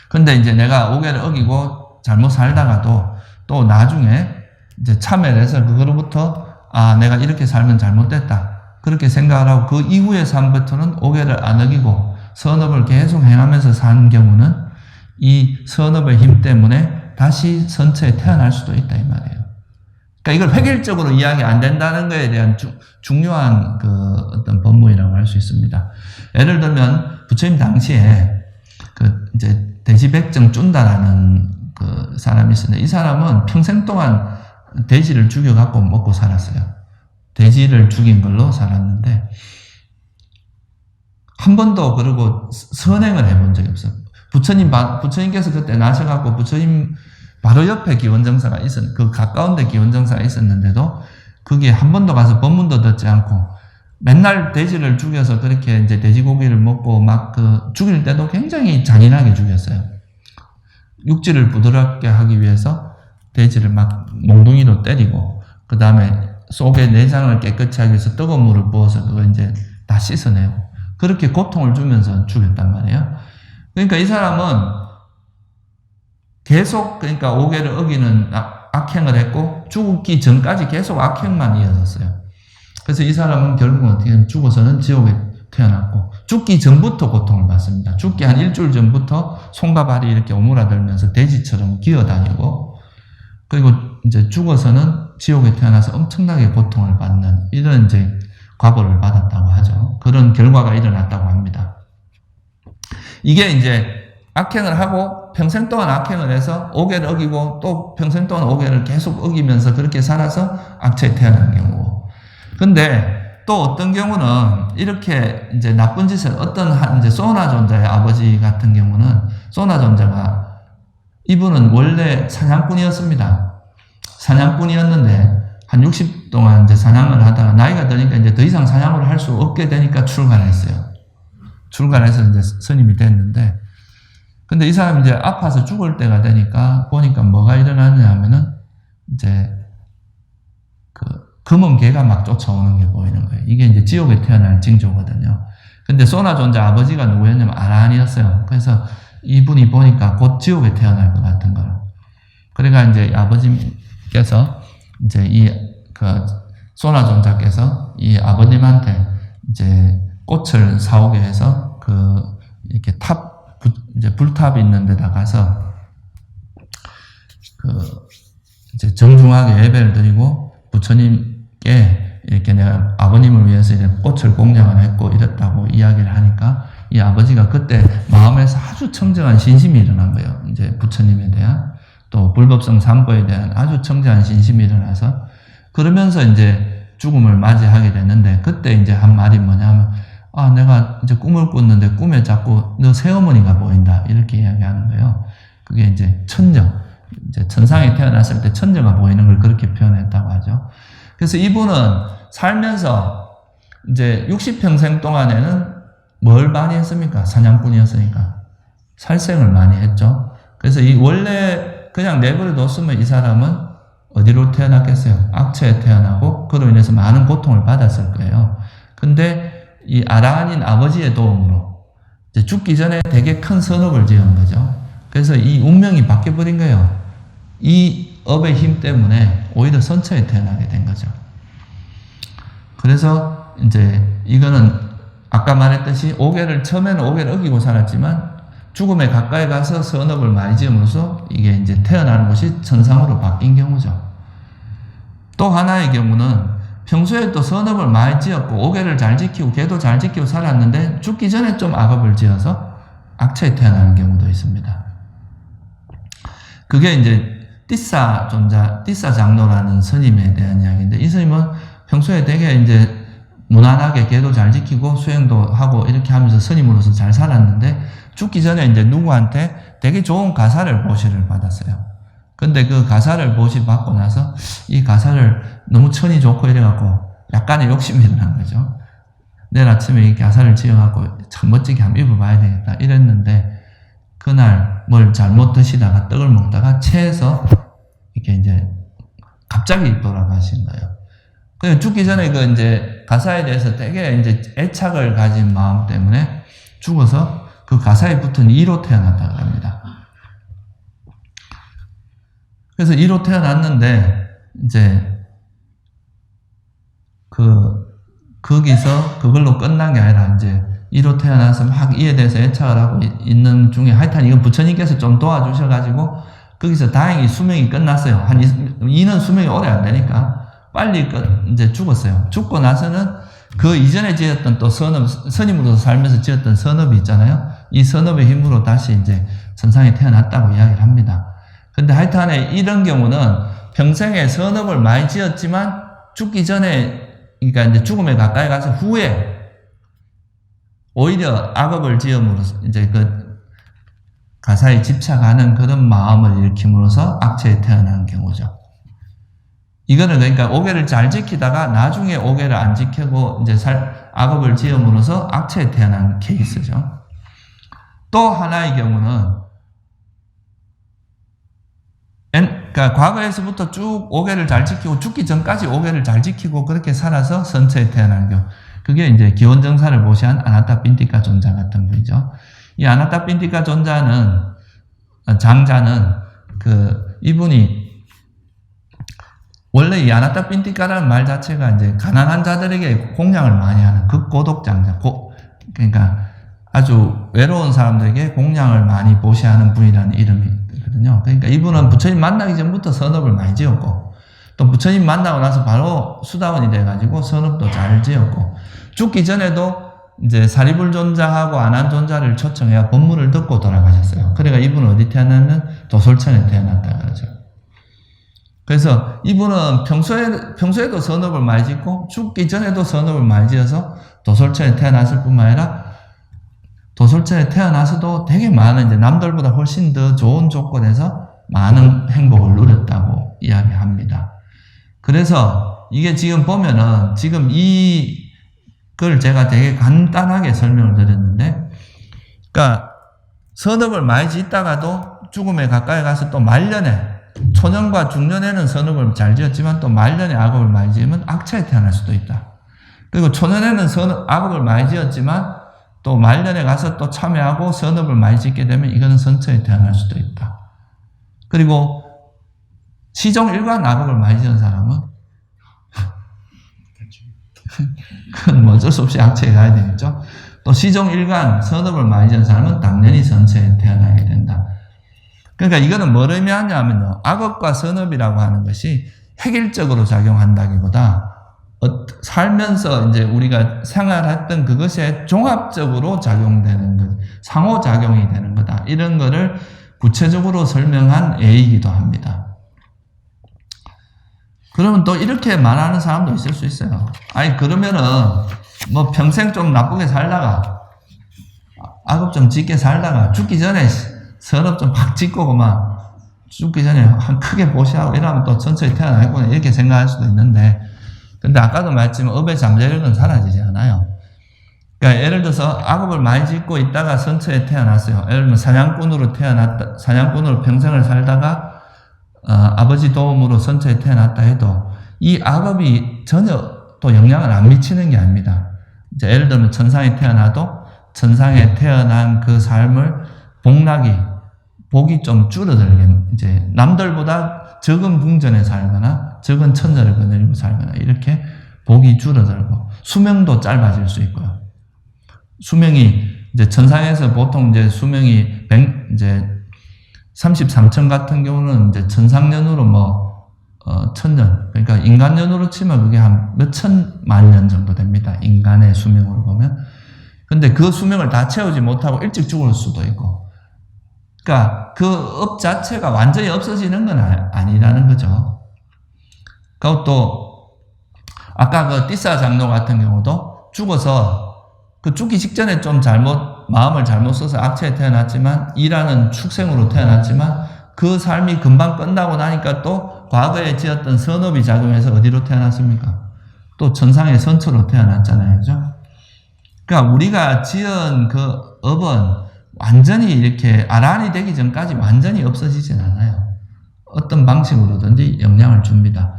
근데 이제 내가 오계를 어기고 잘못 살다가도 또 나중에 이제 참회를 해서 그거로부터 내가 이렇게 살면 잘못됐다. 그렇게 생각을 하고 그 이후의 삶부터는 오계를 안 어기고 선업을 계속 행하면서 사는 경우는 이 선업의 힘 때문에 다시 선처에 태어날 수도 있다 이 말이에요. 그러니까 이걸 획일적으로 이해하기 안 된다는 것에 대한 중요한 어떤 법문이라고 할 수 있습니다. 예를 들면 부처님 당시에 이제 대지백정 쭌다라는 사람이 있었는데 이 사람은 평생 동안 돼지를 죽여갖고 먹고 살았어요. 돼지를 죽인 걸로 살았는데 한 번도 그러고 선행을 해본 적이 없어요. 부처님께서 그때 나셔갖고 부처님 바로 옆에 기원정사가 가까운 데 기원정사가 있었는데도 그게 한 번도 가서 법문도 듣지 않고 맨날 돼지를 죽여서 그렇게 이제 돼지고기를 먹고 막 죽일 때도 굉장히 잔인하게 죽였어요. 육지를 부드럽게 하기 위해서 돼지를 막 몽둥이로 때리고, 그 다음에 속에 내장을 깨끗이 하기 위해서 뜨거운 물을 부어서 그거 이제 다 씻어내고, 그렇게 고통을 주면서 죽였단 말이에요. 그러니까 이 사람은 계속, 그러니까 오계를 어기는 악행을 했고, 죽기 전까지 계속 악행만 이어졌어요. 그래서 이 사람은 결국은 어떻게 하면 죽어서는 지옥에 태어났고, 죽기 전부터 고통을 받습니다. 죽기 한 일주일 전부터 손과 발이 이렇게 오므라들면서 돼지처럼 기어다니고, 그리고 이제 죽어서는 지옥에 태어나서 엄청나게 고통을 받는 이런 이제 과보를 받았다고 하죠. 그런 결과가 일어났다고 합니다. 이게 이제 악행을 하고 평생 동안 악행을 해서 오계를 어기고 또 평생 동안 오계를 계속 어기면서 그렇게 살아서 악체에 태어난 경우고. 근데 또 어떤 경우는 이렇게 이제 나쁜 짓을 이제 소나존자의 아버지 같은 경우는 소나존자가 이분은 원래 사냥꾼이었습니다. 사냥꾼이었는데 한 60 동안 이제 사냥을 하다가 나이가 드니까 이제 더 이상 사냥을 할 수 없게 되니까 출가했어요. 출가해서 이제 스님이 됐는데, 근데 이 사람이 이제 아파서 죽을 때가 되니까 보니까 뭐가 일어나냐 하면은 이제 그 검은 개가 막 쫓아오는 게 보이는 거예요. 이게 이제 지옥에 태어날 징조거든요. 근데 소나존자 아버지가 누구였냐면 아라한이었어요. 그래서 이분이 보니까 곧 지옥에 태어날 것 같은 거예요. 그러니까 이제 아버지께서 이제 소나존자께서 이 아버님한테 이제 꽃을 사오게 해서 이렇게 이제 불탑이 있는 데다 가서 이제 정중하게 예배를 드리고 부처님께 이렇게 내가 아버님을 위해서 이제 꽃을 공양을 했고 이랬다고 이야기를 하니까 이 아버지가 그때 마음에서 아주 청정한 신심이 일어난 거예요. 이제 부처님에 대한 또 불법성 삼보에 대한 아주 청정한 신심이 일어나서 그러면서 이제 죽음을 맞이하게 됐는데 그때 이제 한 말이 뭐냐면 내가 이제 꿈을 꿨는데 꿈에 자꾸 너 새어머니가 보인다 이렇게 이야기하는 거예요. 그게 이제 천정, 이제 천상에 태어났을 때 천정가 보이는 걸 그렇게 표현했다고 하죠. 그래서 이분은 살면서 이제 60평생 동안에는 뭘 많이 했습니까? 사냥꾼이었으니까 살생을 많이 했죠. 그래서 원래 그냥 내버려 뒀으면 이 사람은 어디로 태어났겠어요? 악체에 태어나고 그로 인해서 많은 고통을 받았을 거예요. 근데 이 아라한인 아버지의 도움으로 이제 죽기 전에 되게 큰 선업을 지은 거죠. 그래서 이 운명이 바뀌어버린 거예요. 이 업의 힘 때문에 오히려 선처에 태어나게 된 거죠. 그래서 이제 이거는 아까 말했듯이 처음에는 오계를 어기고 살았지만 죽음에 가까이 가서 선업을 많이 지음으로써 이게 이제 태어나는 것이 천상으로 바뀐 경우죠. 또 하나의 경우는 평소에 또 선업을 많이 지었고 오계를 잘 지키고 계도 잘 지키고 살았는데 죽기 전에 좀 악업을 지어서 악체에 태어나는 경우도 있습니다. 그게 이제 띠사 장로라는 스님에 대한 이야기인데 이 스님은 평소에 되게 이제 무난하게 계도 잘 지키고 수행도 하고 이렇게 하면서 스님으로서 잘 살았는데 죽기 전에 이제 누구한테 되게 좋은 가사를 보시를 받았어요. 근데 그 가사를 보시 받고 나서 이 가사를 너무 천이 좋고 이래갖고 약간의 욕심이 일어난 거죠. 내일 아침에 이 가사를 지어갖고 참 멋지게 한번 입어봐야 되겠다 이랬는데 그날 뭘 잘못 드시다가 떡을 먹다가 체해서 이렇게 이제 갑자기 돌아가신 거예요. 그냥 죽기 전에 이제 가사에 대해서 되게 이제 애착을 가진 마음 때문에 죽어서 그 가사에 붙은 이로 태어났다고 합니다. 그래서 이로 태어났는데 이제 거기서 그걸로 끝난 게 아니라 이제 이로 태어나서 막 이에 대해서 애착을 하고 있는 중에 하여튼 이건 부처님께서 좀 도와주셔가지고 거기서 다행히 수명이 끝났어요. 이는 수명이 오래 안 되니까 빨리 이제 죽었어요. 죽고 나서는 그 이전에 지었던 또 스님으로서 살면서 지었던 선업이 있잖아요. 이 선업의 힘으로 다시 이제 천상에 태어났다고 이야기를 합니다. 근데 하여튼에 이런 경우는 평생에 선업을 많이 지었지만 죽기 전에, 그러니까 이제 죽음에 가까이 가서 후에 오히려 악업을 지음으로써 이제 가사에 집착하는 그런 마음을 일으킴으로써 악체에 태어나는 경우죠. 이거는 그러니까 오계를 잘 지키다가 나중에 오계를 안 지키고 이제 악업을 지음으로써 악체에 태어난 케이스죠. 또 하나의 경우는 그러니까 과거에서부터 쭉 오계를 잘 지키고 죽기 전까지 오계를 잘 지키고 그렇게 살아서 선처에 태어난 경. 그게 이제 기원정사를 모시한 아나타 빈티카 존자 같은 분이죠. 이 아나타 빈티카 존자는 장자는 이분이 원래 이 아나타 빈티카라는 말 자체가 이제 가난한 자들에게 공양을 많이 하는 극고독 장자. 그러니까 아주 외로운 사람들에게 공양을 많이 보시하는 분이라는 이름이거든요. 그러니까 이분은 부처님 만나기 전부터 선업을 많이 지었고, 또 부처님 만나고 나서 바로 수다원이 돼가지고 선업도 잘 지었고, 죽기 전에도 이제 사리불 존자하고 아난 존자를 초청해야 법문을 듣고 돌아가셨어요. 그러니까 이분은 어디 태어났냐면 도솔천에 태어났다 그러죠. 그래서 이분은 평소에도 선업을 많이 짓고 죽기 전에도 선업을 많이 지어서 도솔천에 태어났을 뿐만 아니라 도솔천에 태어나서도 되게 많은 이제 남들보다 훨씬 더 좋은 조건에서 많은 행복을 누렸다고 이야기합니다. 그래서 이게 지금 보면은 지금 이걸 제가 되게 간단하게 설명을 드렸는데, 그러니까 선업을 많이 짓다가도 죽음에 가까이 가서 또 말년에, 초년과 중년에는 선업을 잘 지었지만 또 말년에 악업을 많이 지으면 악처에 태어날 수도 있다. 그리고 초년에는 악업을 많이 지었지만 또 말년에 가서 또 참여하고 선업을 많이 짓게 되면 이거는 선처에 태어날 수도 있다. 그리고 시종일관 악업을 많이 지은 사람은 그건 뭐 어쩔 수 없이 악처에 가야 되겠죠. 또 시종일관 선업을 많이 지은 사람은 당연히 선처에 태어나게 된다. 그러니까 이거는 뭘 의미하냐면요, 악업과 선업이라고 하는 것이 획일적으로 작용한다기보다 살면서 이제 우리가 생활했던 그것에 종합적으로 작용되는 것, 상호작용이 되는 거다. 이런 거를 구체적으로 설명한 예이기도 합니다. 그러면 또 이렇게 말하는 사람도 있을 수 있어요. 아니, 그러면은 뭐 평생 좀 나쁘게 살다가, 악업 좀 짓게 살다가, 죽기 전에 선업 좀 팍 짓고 그만, 죽기 전에 한 크게 보시하고 이러면 또 천천히 태어나겠구나, 이렇게 생각할 수도 있는데, 근데 아까도 말했지만 업의 잠재력은 사라지지 않아요. 그러니까 예를 들어서 악업을 많이 짓고 있다가 선처에 태어났어요. 예를 들면 사냥꾼으로 평생을 살다가 아버지 도움으로 선처에 태어났다 해도 이 악업이 전혀 또 영향을 안 미치는 게 아닙니다. 이제 예를 들면 천상에 태어나도 천상에 태어난 그 삶을 복이 좀 줄어들게, 이제 남들보다 적은 궁전에 살거나 적은 천년을 거느리고 살거나 이렇게 복이 줄어들고 수명도 짧아질 수 있고요. 수명이 이제 천상에서 보통 이제 수명이 33천 같은 경우는 이제 천상년으로 천년, 그러니까 인간년으로 치면 그게 한 몇천만 년 정도 됩니다. 인간의 수명으로 보면. 근데 그 수명을 다 채우지 못하고 일찍 죽을 수도 있고. 그러니까 그 업 자체가 완전히 없어지는 건 아니라는 거죠. 그리고 또 아까 그 띠사 장로 같은 경우도 죽어서 그 죽기 직전에 좀 마음을 잘못 써서 악체에 태어났지만, 일하는 축생으로 태어났지만 그 삶이 금방 끝나고 나니까 또 과거에 지었던 선업이 작용해서 어디로 태어났습니까? 또 천상의 선처로 태어났잖아요. 그죠? 그러니까 우리가 지은 그 업은 완전히 이렇게 아란이 되기 전까지 완전히 없어지진 않아요. 어떤 방식으로든지 영향을 줍니다.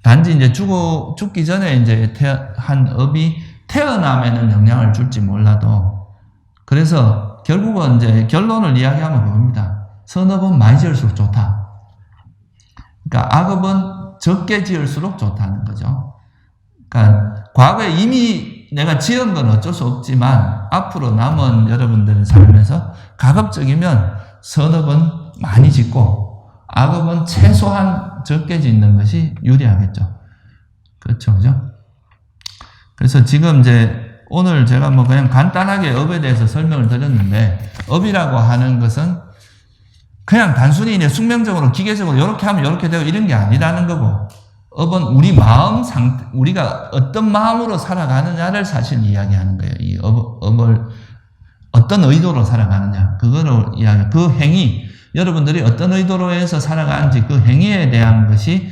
단지 이제 죽기 전에 이제 한 업이 태어나면은 영향을 줄지 몰라도, 그래서 결국은 이제 결론을 이야기하면 그겁니다. 선업은 많이 지을수록 좋다. 그러니까 악업은 적게 지을수록 좋다는 거죠. 그러니까 과거에 이미 내가 지은 건 어쩔 수 없지만 앞으로 남은 여러분들의 삶에서 가급적이면 선업은 많이 짓고 악업은 최소한 적게 짓는 것이 유리하겠죠. 그렇죠, 그죠? 그래서 지금 이제 오늘 제가 그냥 간단하게 업에 대해서 설명을 드렸는데, 업이라고 하는 것은 그냥 단순히 이제 숙명적으로 기계적으로 이렇게 하면 이렇게 되고 이런 게 아니라는 거고, 업은 우리 마음 상태, 우리가 어떤 마음으로 살아가느냐를 사실 이야기하는 거예요. 이 업을 어떤 의도로 살아가느냐, 그거를 그 행위, 여러분들이 어떤 의도로 해서 살아가는지 그 행위에 대한 것이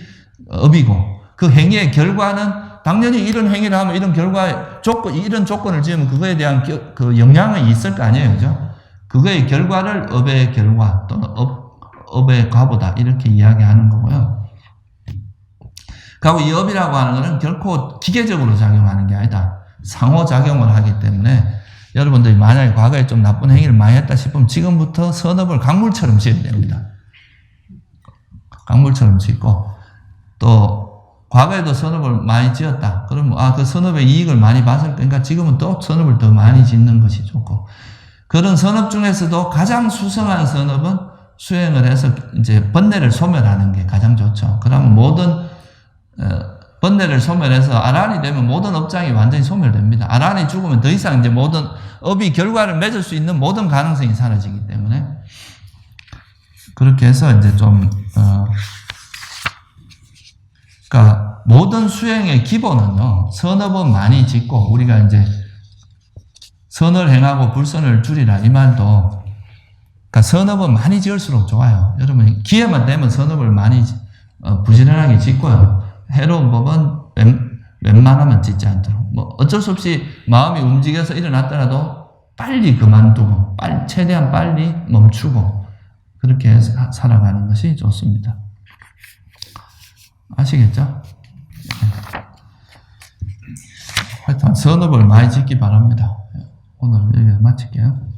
업이고, 그 행위의 결과는 당연히 이런 행위를 하면 이런 이런 조건을 지으면 그거에 대한 그 영향이 있을 거 아니에요. 그죠? 그거의 결과를 업의 결과 또는 업의 과보다 이렇게 이야기하는 거고요. 그리고 이 업이라고 하는 것은 결코 기계적으로 작용하는 게 아니다. 상호작용을 하기 때문에 여러분들이 만약에 과거에 좀 나쁜 행위를 많이 했다 싶으면 지금부터 선업을 강물처럼 지어야 됩니다. 강물처럼 짓고 또 과거에도 선업을 많이 지었다. 그러면 그 선업의 이익을 많이 봤을 거니까 지금은 또 선업을 더 많이 짓는 것이 좋고 그런 선업 중에서도 가장 수성한 선업은 수행을 해서 이제 번뇌를 소멸하는 게 가장 좋죠. 그러면 모든 번뇌를 소멸해서 아란이 되면 모든 업장이 완전히 소멸됩니다. 아란이 죽으면 더 이상 이제 모든 업이 결과를 맺을 수 있는 모든 가능성이 사라지기 때문에 그렇게 해서 이제 좀 그러니까 모든 수행의 기본은요 선업은 많이 짓고 우리가 이제 선을 행하고 불선을 줄이라 이 말도 그러니까 선업은 많이 지을수록 좋아요. 여러분 기회만 되면 선업을 많이 부지런하게 짓고요. 해로운 법은 웬만하면 짓지 않도록. 뭐 어쩔 수 없이 마음이 움직여서 일어났더라도 빨리 그만두고, 최대한 빨리 멈추고, 그렇게 해서 살아가는 것이 좋습니다. 아시겠죠? 하여튼 선업을 많이 짓기 바랍니다. 오늘 여기서 마칠게요.